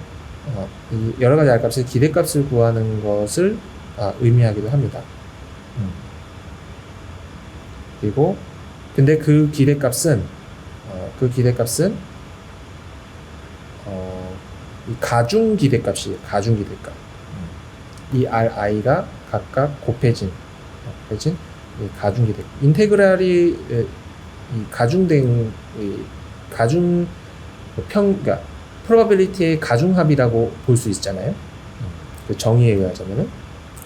이 여러 가지 R 값의 기대값을 구하는 것을 의미하기도 합니다. 그리고 근데 그 기대값은 이 가중 기대값이에요. 가중 기대값. 이 ri가 각각 곱해진 이 가중 기대. 인테그랄이 이 가중된 그러니까 probability의 가중합이라고 볼 수 있잖아요. 그 정의에 의하자면은.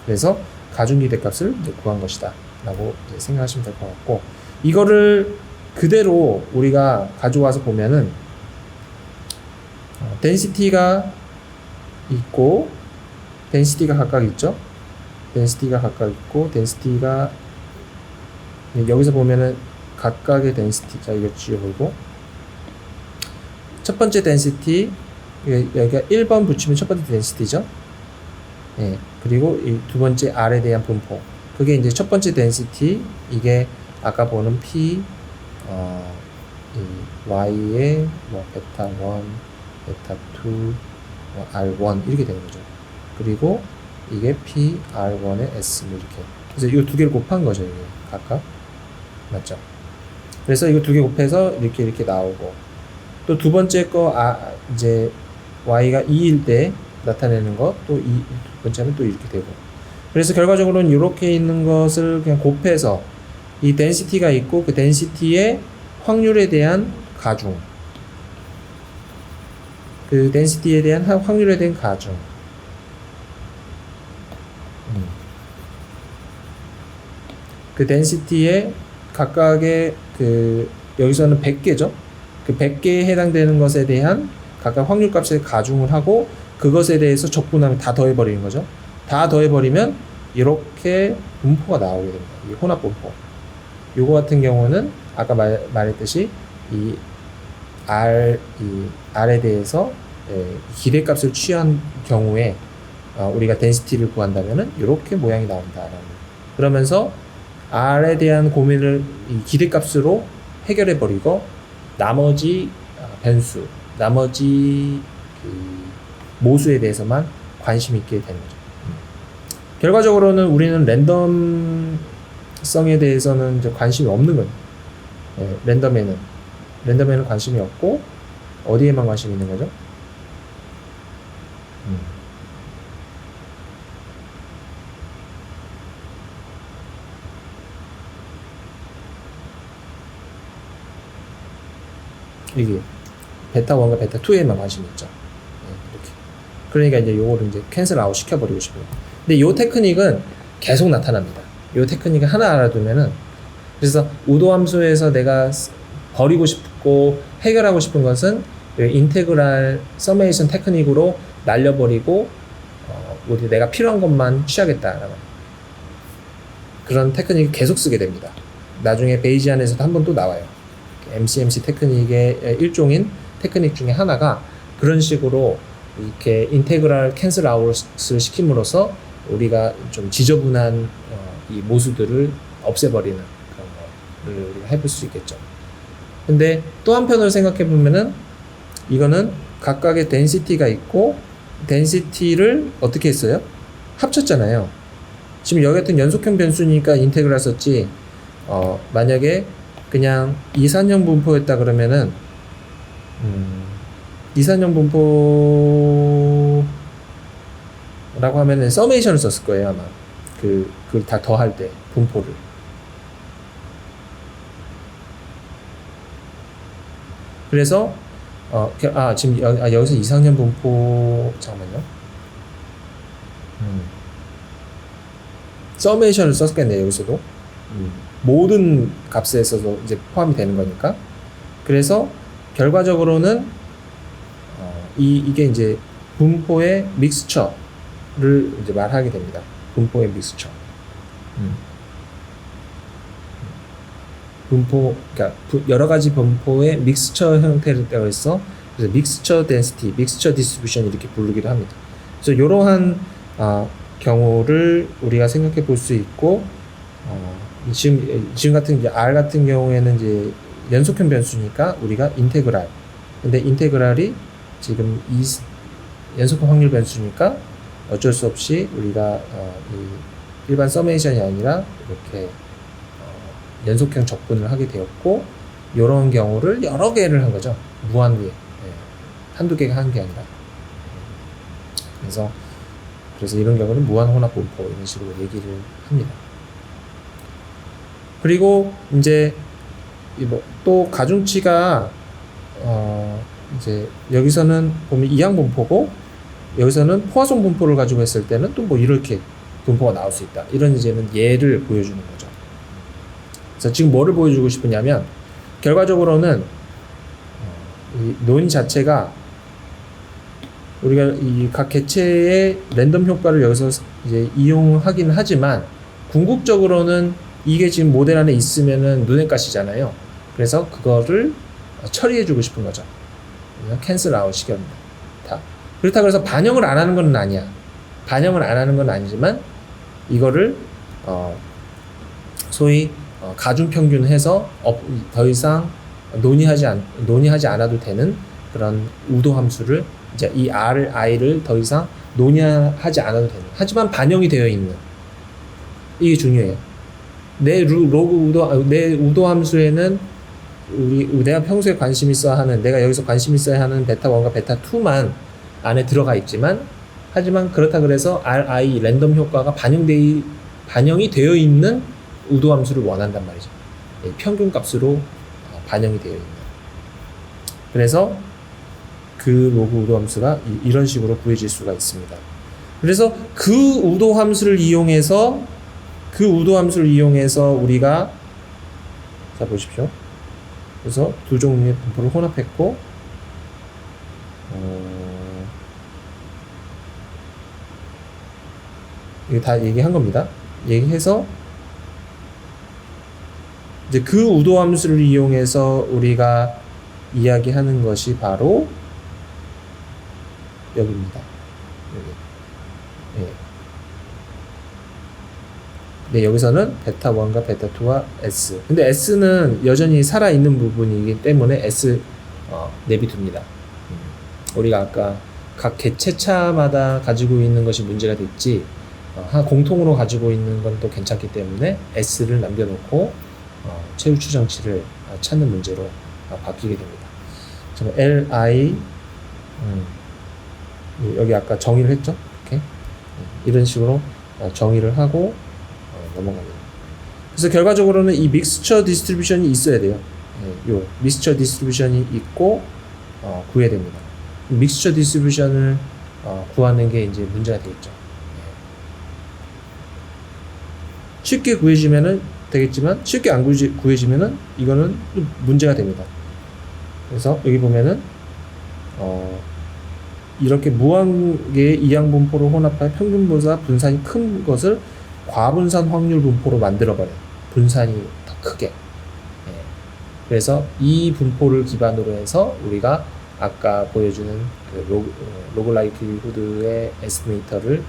그래서 가중 기대값을 구한 것이다라고 생각하시면 될 것 같고, 이거를 그대로 우리가 가져와서 보면은 덴시티가 있고 덴시티가 각각 있죠. 덴시티가 여기서 보면은 각각의 덴시티, 자 이거 지워보고 첫 번째 덴시티 여기가 1번 붙이면 첫 번째 덴시티죠. 예, 그리고 이 두 번째 R에 대한 분포, 그게 이제 첫 번째 덴시티, 이게 아까 보는 P 이 Y의 뭐 베타 1, 베타 2, 뭐 R1 이렇게 되는 거죠. 그리고 이게 P, R1의 S 이렇게. 그래서 이 두 개를 곱한 거죠, 이게 각각. 맞죠? 그래서 이거 두 개 곱해서 이렇게 나오고, 또 두 번째 거 이제 Y가 2일 때 나타내는 거, 또 두 번째는 또 이렇게 되고. 그래서 결과적으로는 이렇게 있는 것을 그냥 곱해서 이 덴시티가 있고 그 덴시티의 확률에 대한 가중, 그 덴시티에 대한 확률에 대한 가중, 그 덴시티의 각각의 여기서는 100개죠. 그 100개에 해당되는 것에 대한 각각 확률값을 가중을 하고 그것에 대해서 적분하면 다 더해버리는 거죠. 다 더해버리면 이렇게 분포가 나오게 됩니다. 이 혼합 분포. 요거 같은 경우는 아까 말했듯이 이 R에 대해서 기대값을 취한 경우에 우리가 덴시티를 구한다면은 이렇게 모양이 나온다. 그러면서 R에 대한 고민을 이 기대값으로 해결해 버리고 나머지 변수, 나머지 모수에 대해서만 관심 있게 되는 거죠. 결과적으로는 우리는 랜덤성에 대해서는 이제 관심이 없는 거예요. 랜덤에는 관심이 없고 어디에만 관심이 있는 거죠? 이게 베타 1과 베타 2에만 관심이 있죠. 이렇게. 그러니까 이제 요거를 이제 캔슬 아웃 시켜버리고 싶어요. 근데 요 테크닉은 계속 나타납니다. 요 테크닉을 하나 알아두면은, 그래서 우도 함수에서 내가 버리고 싶고 해결하고 싶은 것은 인테그랄 서메이션 테크닉으로 날려버리고 우리 내가 필요한 것만 취하겠다라는 그런 테크닉을 계속 쓰게 됩니다. 나중에 베이지안에서도 한 번 또 나와요. MCMC 테크닉의 일종인 테크닉 중에 하나가 그런 식으로 이렇게 인테그랄 캔슬 아웃을 시킴으로써 우리가 좀 지저분한 이 모수들을 없애버리는 그런 거를 우리가 해볼 수 있겠죠. 근데 또 한편으로 생각해 보면은 이거는 각각의 덴시티가 있고 덴시티를 어떻게 했어요? 합쳤잖아요. 지금 여기 같은 연속형 변수니까 인테그랄 썼지, 만약에 그냥 이산형 분포였다 그러면은 이산형 분포라고 하면은 서메이션을 썼을 거예요, 아마. 그걸 다 더할 때 분포를. 그래서 지금 여기서 이상형 분포, 잠깐만요. 서메이션을 썼겠네요, 여기서도. 모든 값에서도 이제 포함이 되는 거니까. 그래서 결과적으로는 이게 이제 분포의 믹스처를 이제 말하게 됩니다. 분포의 믹스처. 분포, 그러니까 여러 가지 분포의 믹스처 형태를 떼어 있어. 그래서 믹스처 덴시티, 믹스처 디스트리뷰션 이렇게 부르기도 합니다. 그래서 이러한 경우를 우리가 생각해 볼 수 있고, 지금 같은 이제 R 같은 경우에는 이제 연속형 변수니까 우리가 인테그랄. 근데 인테그랄이 지금 연속형 확률 변수니까 어쩔 수 없이 우리가 이 일반 서메이션이 아니라 이렇게 연속형 적분을 하게 되었고, 이런 경우를 여러 개를 한 거죠. 무한리에. 한두 개가 한 게 아니라. 그래서 이런 경우는 무한 혼합 분포 이런 식으로 얘기를 합니다. 그리고 이제 또 가중치가 이제 여기서는 보면 이항 분포고 여기서는 포화송 분포를 가지고 했을 때는 또 뭐 이렇게 분포가 나올 수 있다. 이런 이제는 예를 보여주는 거죠. 그래서 지금 뭐를 보여주고 싶으냐면 결과적으로는 이 논 자체가 우리가 이 각 개체의 랜덤 효과를 여기서 이제 이용하긴 하지만 궁극적으로는 이게 지금 모델 안에 있으면은 눈에 가시잖아요. 그래서 그거를 처리해주고 싶은 거죠. 캔슬 아웃 시켰다. 그렇다고 해서 반영을 안 하는 건 아니야. 반영을 안 하는 건 아니지만 이거를 소위 가중평균해서 더 이상 논의하지 않아도 되는 그런 우도 함수를 이제 이 I를 더 이상 논의하지 않아도 되는. 하지만 반영이 되어 있는. 이게 중요해요. 내 우도 함수에는 내가 평소에 관심 있어 하는, 내가 여기서 관심 있어야 하는 베타 1과 베타 2만 안에 들어가 있지만, 하지만 그렇다 그래서 RI 랜덤 효과가 반영이 되어 있는 우도 함수를 원한단 말이죠. 평균 값으로 반영이 되어 있는. 그래서 그 로그 우도 함수가 이런 식으로 구해질 수가 있습니다. 그래서 그 우도 함수를 이용해서 우리가, 자 보십시오. 그래서 두 종류의 분포를 혼합했고, 이거 다 얘기한 겁니다. 얘기해서 이제 그 우도 함수를 이용해서 우리가 이야기하는 것이 바로 여기입니다. 여기. 네, 여기서는 베타 1과 베타 2와 S. 근데 S는 여전히 살아있는 부분이기 때문에 S 내비둡니다. 우리가 아까 각 개체차마다 가지고 있는 것이 문제가 됐지, 공통으로 가지고 있는 건 또 괜찮기 때문에 S를 남겨놓고 최후 추정치를 찾는 문제로 바뀌게 됩니다. Li 여기 아까 정의를 했죠? 이렇게 이런 식으로 정의를 하고 넘어갑니다. 그래서 결과적으로는 이 믹스처 디스트리뷰션이 있어야 돼요. 요 믹스처 디스트리뷰션이 있고 구해야 됩니다. 믹스처 디스트리뷰션을 구하는 게 이제 문제가 되겠죠. 쉽게 구해지면은 되겠지만 쉽게 안 구해지면은 이거는 문제가 됩니다. 그래서 여기 보면은 이렇게 무한개의 이항 분포를 혼합하여 평균보다 분산이 큰 것을 과분산 확률 분포로 만들어버려요. 분산이 더 크게. 그래서 이 분포를 기반으로 해서 우리가 아까 보여주는 그 로그 라이클리후드의 에스티메이터를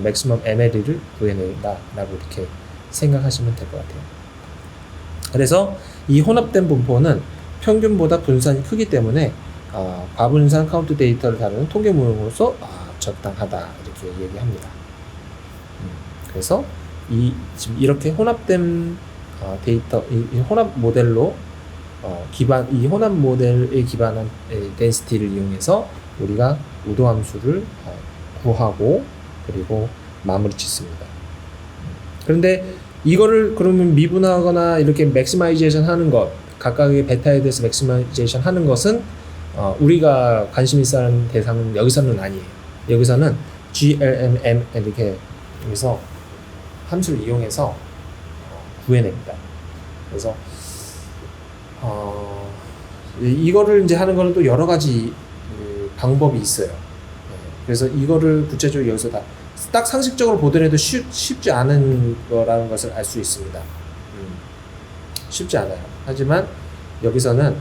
맥시멈 MLE를 구해낸다라고 이렇게 생각하시면 될 것 같아요. 그래서 이 혼합된 분포는 평균보다 분산이 크기 때문에 과분산 카운트 데이터를 다루는 통계 모형으로서 적당하다 이렇게 얘기합니다. 그래서 지금 이렇게 혼합된 데이터, 이 혼합 모델로 이 혼합 모델에 기반한 덴시티를 이용해서 우리가 우도 함수를 구하고 그리고 마무리 짓습니다. 그런데 이거를 그러면 미분하거나 이렇게 맥시마이제이션 하는 것, 각각의 베타에 대해서 맥시마이제이션 하는 것은 우리가 관심 있어 하는 대상은 여기서는 아니에요. 여기서는 GLMM 이렇게 여기서 함수를 이용해서 구해냅니다. 그래서 이거를 이제 하는 거는 또 여러 가지 방법이 있어요. 그래서 이거를 구체적으로 여기서 딱 상식적으로 보더라도 쉽지 않은 거라는 것을 알 수 있습니다. 쉽지 않아요. 하지만 여기서는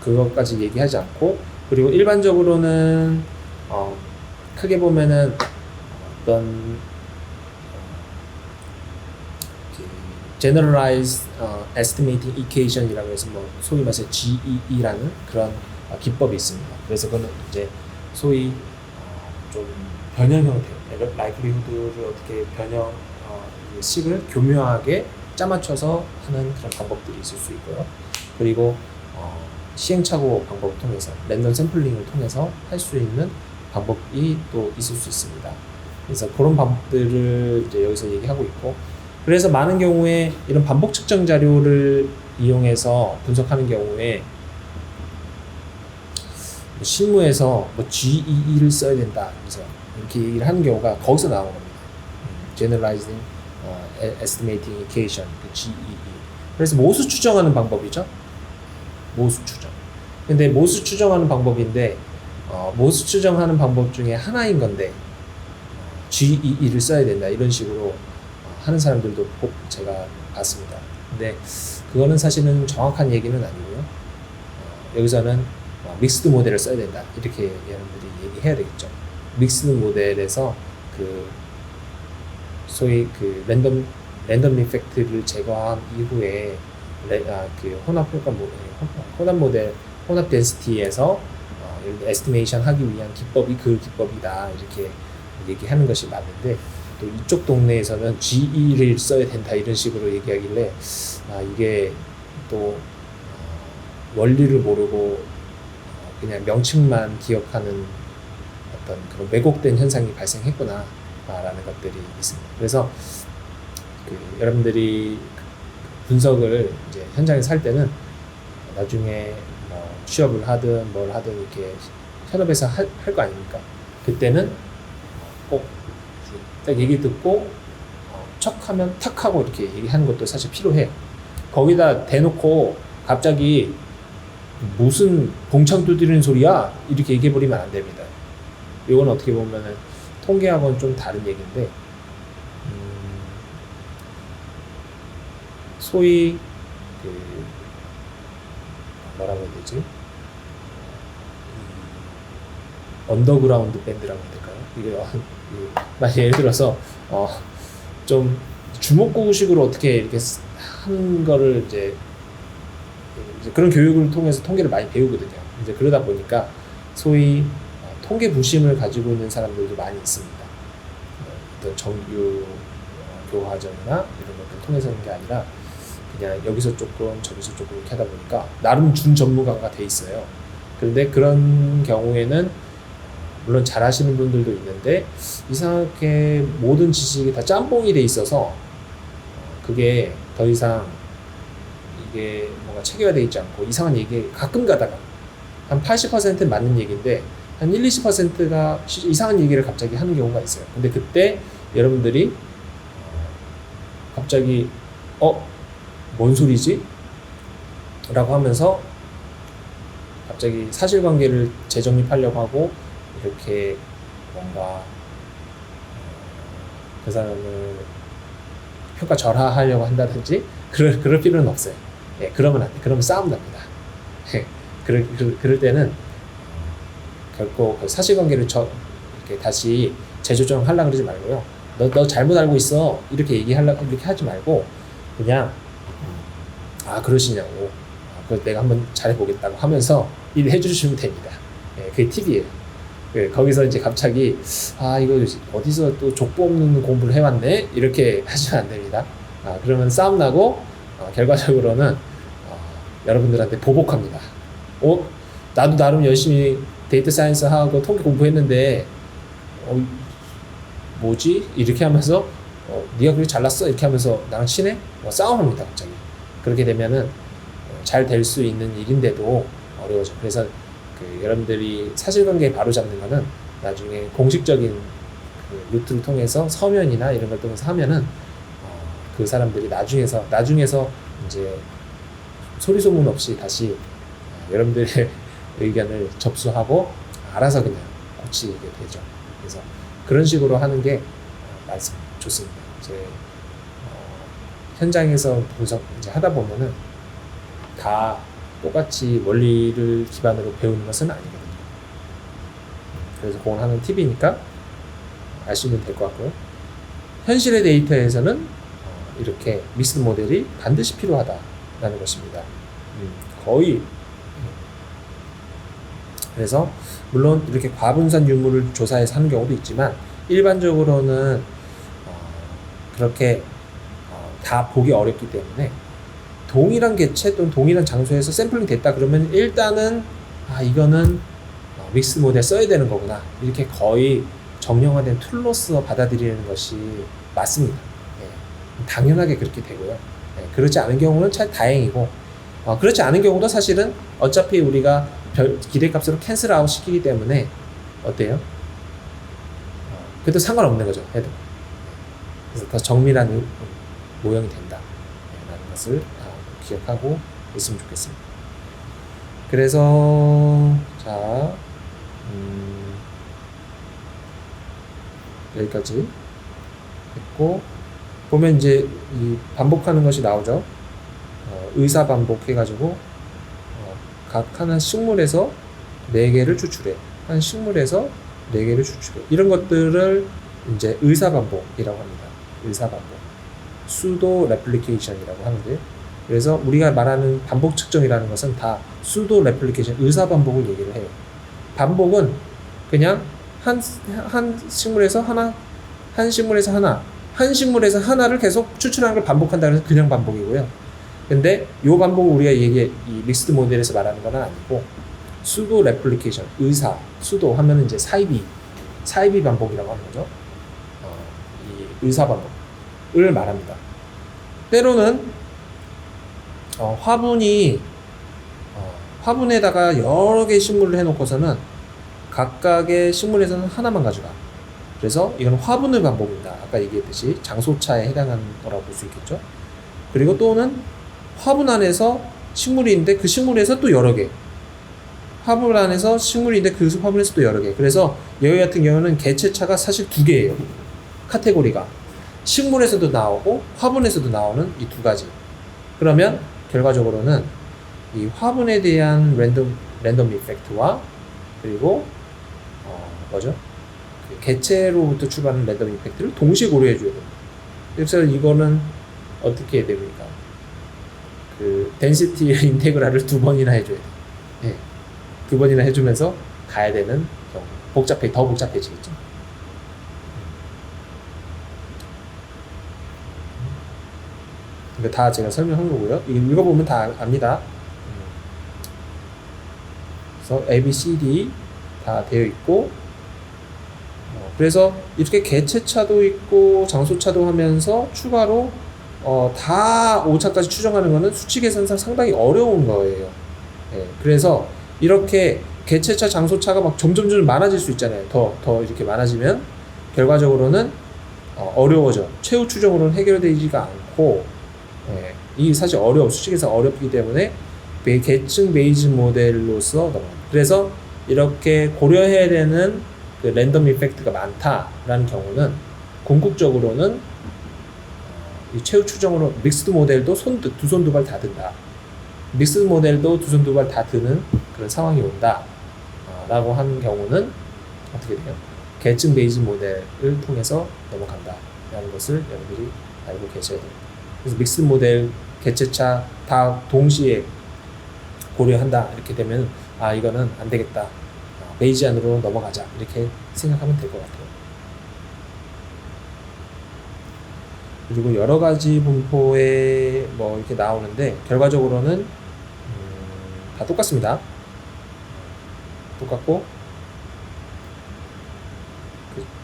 그것까지 얘기하지 않고, 그리고 일반적으로는 크게 보면은 어떤 Generalized Estimating Equation이라고 해서 뭐 소위 말해서 GEE라는 그런 기법이 있습니다. 그래서 그거는 이제 소위 좀 변형 형태, 라이클리후드를 어떻게 식을 교묘하게 짜맞춰서 하는 그런 방법들이 있을 수 있고요. 그리고 시행착오 방법을 통해서 랜덤 샘플링을 통해서 할 수 있는 방법이 또 있을 수 있습니다. 그래서 그런 방법들을 이제 여기서 얘기하고 있고, 그래서 많은 경우에 이런 반복 측정 자료를 이용해서 분석하는 경우에 실무에서 뭐 GEE를 써야 된다, 그래서 이렇게 얘기를 하는 경우가 거기서 나오는 겁니다. Generalizing Estimating Equation, GEE. 그래서 모수 추정하는 방법이죠. 모수 추정. 근데 모수 추정하는 방법인데 모수 추정하는 방법 중에 하나인 건데 GEE를 써야 된다, 이런 식으로 하는 사람들도 제가 봤습니다. 근데 그거는 사실은 정확한 얘기는 아니고요. 여기서는 믹스드 모델을 써야 된다, 이렇게 여러분들이 얘기해야 되겠죠. 믹스드 모델에서 그 소위 그 랜덤 이펙트를 제거한 이후에 그 혼합 모델, 혼합 덴시티에서 에스티메이션 하기 위한 기법이 그 기법이다, 이렇게 얘기하는 것이 맞는데, 또 이쪽 동네에서는 GE를 써야 된다, 이런 식으로 얘기하길래 이게 또 원리를 모르고 그냥 명칭만 기억하는 어떤 그런 왜곡된 현상이 발생했구나 라는 것들이 있습니다. 그래서 여러분들이 분석을 이제 현장에서 할 때는 나중에 뭐 취업을 하든 뭘 하든 이렇게 현업에서 할 거 아닙니까? 그때는 꼭 딱 얘기 듣고 척하면 탁 하고 이렇게 얘기하는 것도 사실 필요해요. 거기다 대놓고 갑자기 무슨 봉창 두드리는 소리야, 이렇게 얘기해버리면 안 됩니다. 이건 어떻게 보면은 통계하고는 좀 다른 얘기인데, 소위 뭐라고 해야 되지? 언더그라운드 밴드라고 해야 될까요? 이게 만약 예를 들어서 좀 주먹구구식으로 어떻게 이렇게 하는 거를 이제 그런 교육을 통해서 통계를 많이 배우거든요. 이제 그러다 보니까 소위 통계 부심을 가지고 있는 사람들도 많이 있습니다. 어떤 정규 교과정이나 이런 것들 통해서 하는 게 아니라 그냥 여기서 조금 저기서 조금 이렇게 하다 보니까 나름 준전문가가 돼 있어요. 그런데 그런 경우에는 물론 잘하시는 분들도 있는데 이상하게 모든 지식이 다 짬뽕이 돼 있어서 그게 더 이상 이게 뭔가 체계화되어 있지 않고 이상한 얘기 가끔 가다가 한 80%는 맞는 얘기인데 한 1-20%가 이상한 얘기를 갑자기 하는 경우가 있어요. 근데 그때 여러분들이 갑자기 뭔 소리지? 라고 하면서 갑자기 사실관계를 재정립하려고 하고 이렇게 뭔가 그 사람을 평가절하하려고 한다든지 그럴 필요는 없어요. 예, 그러면 안 돼. 그러면 싸움 납니다. 예, 그럴 때는 결코 그 사실관계를 이렇게 다시 재조정하려고 그러지 말고요. 너 잘못 알고 있어. 이렇게 이렇게 하지 말고 그냥 그러시냐고. 내가 한번 잘해보겠다고 하면서 일을 해주시면 됩니다. 예, 그게 팁이에요. 예, 거기서 이제 갑자기 이거 어디서 또 족보 없는 공부를 해왔네? 이렇게 하시면 안 됩니다. 그러면 싸움 나고 결과적으로는 여러분들한테 보복합니다. 나도 나름 열심히 데이터 사이언스 하고 통계 공부했는데 뭐지? 이렇게 하면서 네가 그렇게 잘났어? 이렇게 하면서 나랑 친해? 싸움합니다. 갑자기. 그렇게 되면은 잘 될 수 있는 일인데도 어려워져. 그래서 여러분들이 사실관계 바로 잡는 거는 나중에 공식적인 그 루트를 통해서 서면이나 이런 걸 통해서 하면은 그 사람들이 나중에서 이제 소리 소문 없이 다시 여러분들의 의견을 접수하고 알아서 그냥 고치게 되죠. 그래서 그런 식으로 하는 게 좋습니다. 이제 현장에서 분석 이제 하다 보면은 다 똑같이 원리를 기반으로 배우는 것은 아니거든요. 그래서 그건 하는 팁이니까 아시면 될 것 같고요. 현실의 데이터에서는 이렇게 믹스드 모델이 반드시 필요하다라는 것입니다. 거의. 그래서 물론 이렇게 과분산 유무를 조사해서 하는 경우도 있지만 일반적으로는 그렇게 다 보기 어렵기 때문에 동일한 개체 또는 동일한 장소에서 샘플링 됐다 그러면 일단은 이거는 믹스 모델 써야 되는 거구나 이렇게 거의 정형화된 툴로서 받아들이는 것이 맞습니다. 네. 당연하게 그렇게 되고요. 네. 그렇지 않은 경우는 참 다행이고 그렇지 않은 경우도 사실은 어차피 우리가 기대값으로 캔슬 아웃 시키기 때문에 어때요? 그래도 상관없는 거죠. 해도. 그래서 더 정밀한 모형이 된다 라는 것을 기억하고 있으면 좋겠습니다. 그래서 자 여기까지 했고 보면 이제 이 반복하는 것이 나오죠. 의사 반복해가지고 각 하나 식물에서 4개를 추출해. 한 식물에서 4개를 추출해. 이런 것들을 이제 의사 반복이라고 합니다. 의사 반복. 수도 레플리케이션이라고 하는데 그래서 우리가 말하는 반복 측정이라는 것은 다 수도 레플리케이션, 의사 반복을 얘기를 해요. 반복은 그냥 한 식물에서 하나, 한 식물에서 하나를 계속 추출하는 걸 반복한다 그래서 그냥 반복이고요. 근데 요 반복을 우리가 이 믹스드 모델에서 말하는 건 아니고 수도 레플리케이션, 수도 하면은 이제 사이비 반복이라고 하는 거죠. 이 의사 반복을 말합니다. 때로는 화분에다가 여러 개의 식물을 해놓고서는 각각의 식물에서는 하나만 가져가. 그래서 이건 화분의 반복입니다. 아까 얘기했듯이 장소차에 해당하는 거라고 볼 수 있겠죠. 그리고 또는 화분 안에서 식물이 있는데 그 식물에서 또 여러 개. 화분 안에서 식물이 있는데 그 화분에서 또 여러 개. 그래서 여기 같은 경우는 개체차가 사실 2개예요. 카테고리가. 식물에서도 나오고 화분에서도 나오는 이 2가지. 그러면 결과적으로는 이 화분에 대한 랜덤 이펙트와 그리고 그 개체로부터 출발하는 랜덤 이펙트를 동시에 고려해 줘야 됩니다. 그래서 이거는 어떻게 해야 됩니까? 그 덴시티 인테그랄을 2번이나 해줘야 돼요. 네. 2번이나 해주면서 가야 되는 경우. 더 복잡해지겠죠. 이거 다 제가 설명한 거고요. 읽어보면 다 압니다. 그래서 A, B, C, D 다 되어 있고 그래서 이렇게 개체차도 있고 장소차도 하면서 추가로 다 오차까지 추정하는 거는 수치 계산상 상당히 어려운 거예요. 예, 그래서 이렇게 개체차, 장소차가 막 점점 많아질 수 있잖아요. 더 이렇게 많아지면 결과적으로는 어려워져. 최후 추정으로는 해결되지가 않고, 예, 이 사실 수치 계산 어렵기 때문에 계층 베이즈 모델로서 넘어갑니다. 그래서 이렇게 고려해야 되는 그 랜덤 이펙트가 많다라는 경우는 궁극적으로는 이 최후 추정으로 믹스드 모델도 두 손 두 발 다 든다. 믹스드 모델도 두 손 두 발 다 드는 그런 상황이 온다. 라고 하는 경우는 어떻게 돼요? 계층 베이즈 모델을 통해서 넘어간다. 라는 것을 여러분들이 알고 계셔야 됩니다. 그래서 믹스드 모델, 개체차 다 동시에 고려한다. 이렇게 되면 이거는 안 되겠다. 베이지안으로 넘어가자. 이렇게 생각하면 될 것 같아요. 그리고 여러 가지 분포에 뭐 이렇게 나오는데 결과적으로는 다 똑같습니다. 똑같고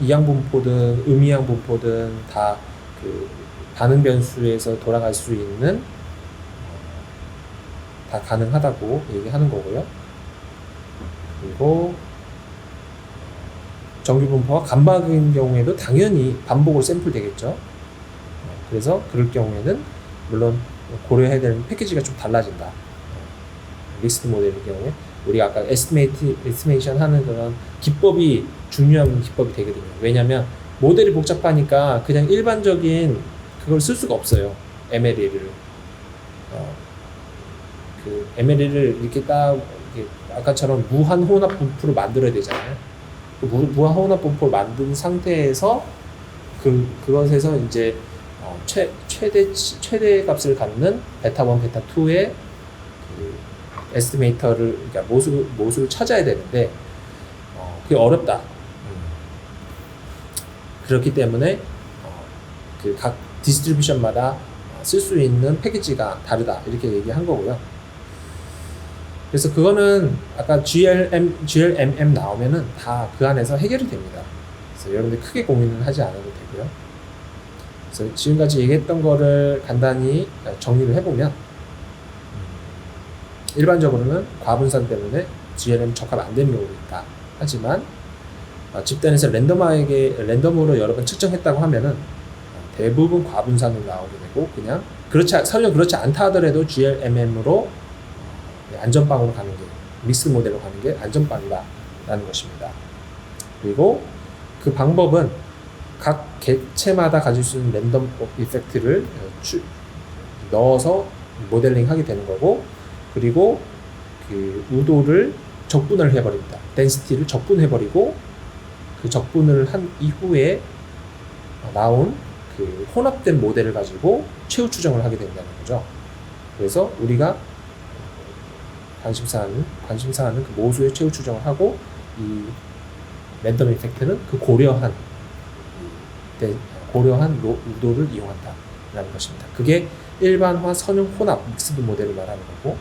이항 분포든 음이항 분포든 다 그 반응 변수에서 돌아갈 수 있는 다 가능하다고 얘기하는 거고요. 그리고 정규 분포와 간박인 경우에도 당연히 반복으로 샘플 되겠죠. 그래서 그럴 경우에는 물론 고려해야 되는 패키지가 좀 달라진다. 믹스드 모델의 경우에 우리가 아까 에스티메이션 하는 그런 기법이 중요한 기법이 되거든요. 왜냐하면 모델이 복잡하니까 그냥 일반적인 그걸 쓸 수가 없어요. MLE를 그 MLE를 이렇게 딱 이렇게 아까처럼 무한 혼합 분포를 만들어야 되잖아요. 그 무한 혼합 분포를 만든 상태에서 그것에서 이제 최대 값을 갖는 베타 1, 베타 2의 그 에스티메이터를 그러니까 모수를 찾아야 되는데 그게 어렵다. 그렇기 때문에 그 각 디스트리뷰션마다 쓸 수 있는 패키지가 다르다 이렇게 얘기한 거고요. 그래서 그거는 아까 GLMM 나오면은 다 그 안에서 해결이 됩니다. 그래서 여러분들 크게 고민은 하지 않아도 되고요. 그래서 지금까지 얘기했던 거를 간단히 정리를 해보면 일반적으로는 과분산 때문에 GLM 적합 안 되는 경우도 있다. 하지만 집단에서 랜덤으로 여러 번 측정했다고 하면은 대부분 과분산으로 나오게 되고 그냥 설령 그렇지 않다 하더라도 GLMM으로 안전빵으로 가는 게 믹스 모델로 가는 게 안전빵이다 라는 것입니다. 그리고 그 방법은 각 개체마다 가질 수 있는 랜덤 이펙트를 넣어서 모델링 하게 되는 거고 그리고 그 우도를 적분을 해버립니다. 덴시티를 적분해버리고 그 적분을 한 이후에 나온 그 혼합된 모델을 가지고 최후 추정을 하게 된다는 거죠. 그래서 우리가 관심사하는 그 모수의 최후 추정을 하고 이 랜덤 이펙트는 그 고려한 우도를 이용한다라는 것입니다. 그게 일반화 선형 혼합 믹스드 모델을 말하는 거고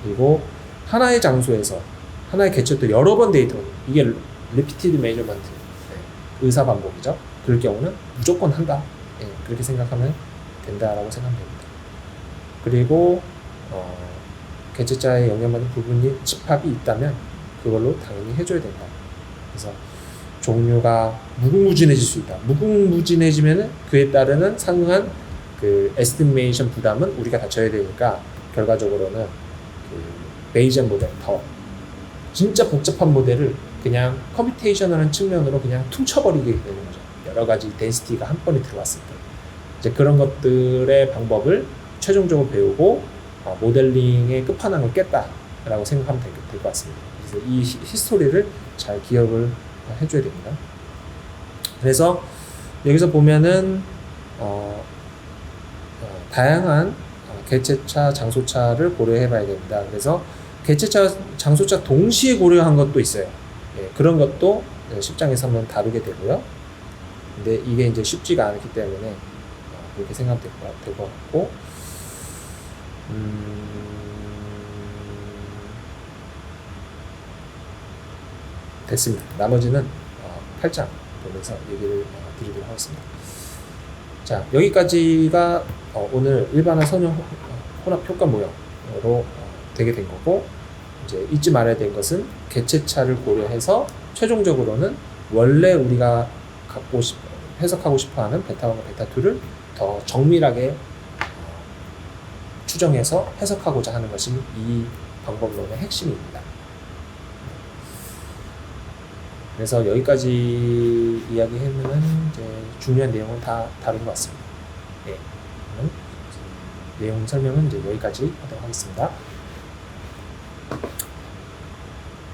그리고 하나의 장소에서 하나의 개체도 여러 번 데이터 이게 리피티드 메저먼트 의사 반복이죠. 그럴 경우는 무조건 한다. 그렇게 생각하면 된다라고 생각됩니다. 그리고 개체자의 영향받는 부분이 집합이 있다면 그걸로 당연히 해줘야 된다. 그래서 종류가 무궁무진해질 수 있다. 무궁무진해지면은 그에 따르는 상응한 그 에스티메이션 부담은 우리가 다 져야 되니까 결과적으로는 그 베이지안 모델 진짜 복잡한 모델을 그냥 컴퓨테이셔널한 측면으로 그냥 퉁쳐버리게 되는 거죠. 여러 가지 덴시티가 한 번에 들어왔을 때 이제 그런 것들의 방법을 최종적으로 배우고 모델링의 끝판왕을 깼다라고 생각하면 될 것 같습니다. 그래서 이 히스토리를 잘 기억을 해줘야 됩니다. 그래서 여기서 보면은 다양한 개체차, 장소차를 고려해봐야 됩니다. 그래서 개체차, 장소차 동시에 고려한 것도 있어요. 그런 것도 10장에서 한번 다루게 되고요. 근데 이게 이제 쉽지가 않기 때문에 그렇게 생각될 것 같고 됐습니다. 나머지는 8장 보면서 얘기를 드리도록 하겠습니다. 자, 여기까지가 오늘 일반화 선형 혼합 효과 모형으로 되게 된 거고, 이제 잊지 말아야 될 것은 개체차를 고려해서 최종적으로는 원래 우리가 해석하고 싶어하는 베타1과 베타2를 더 정밀하게 추정해서 해석하고자 하는 것이 이 방법론의 핵심입니다. 그래서 여기까지 이야기하면은 이제 중요한 내용은 다 다룬 것 같습니다. 네, 내용 설명은 이제 여기까지 하도록 하겠습니다.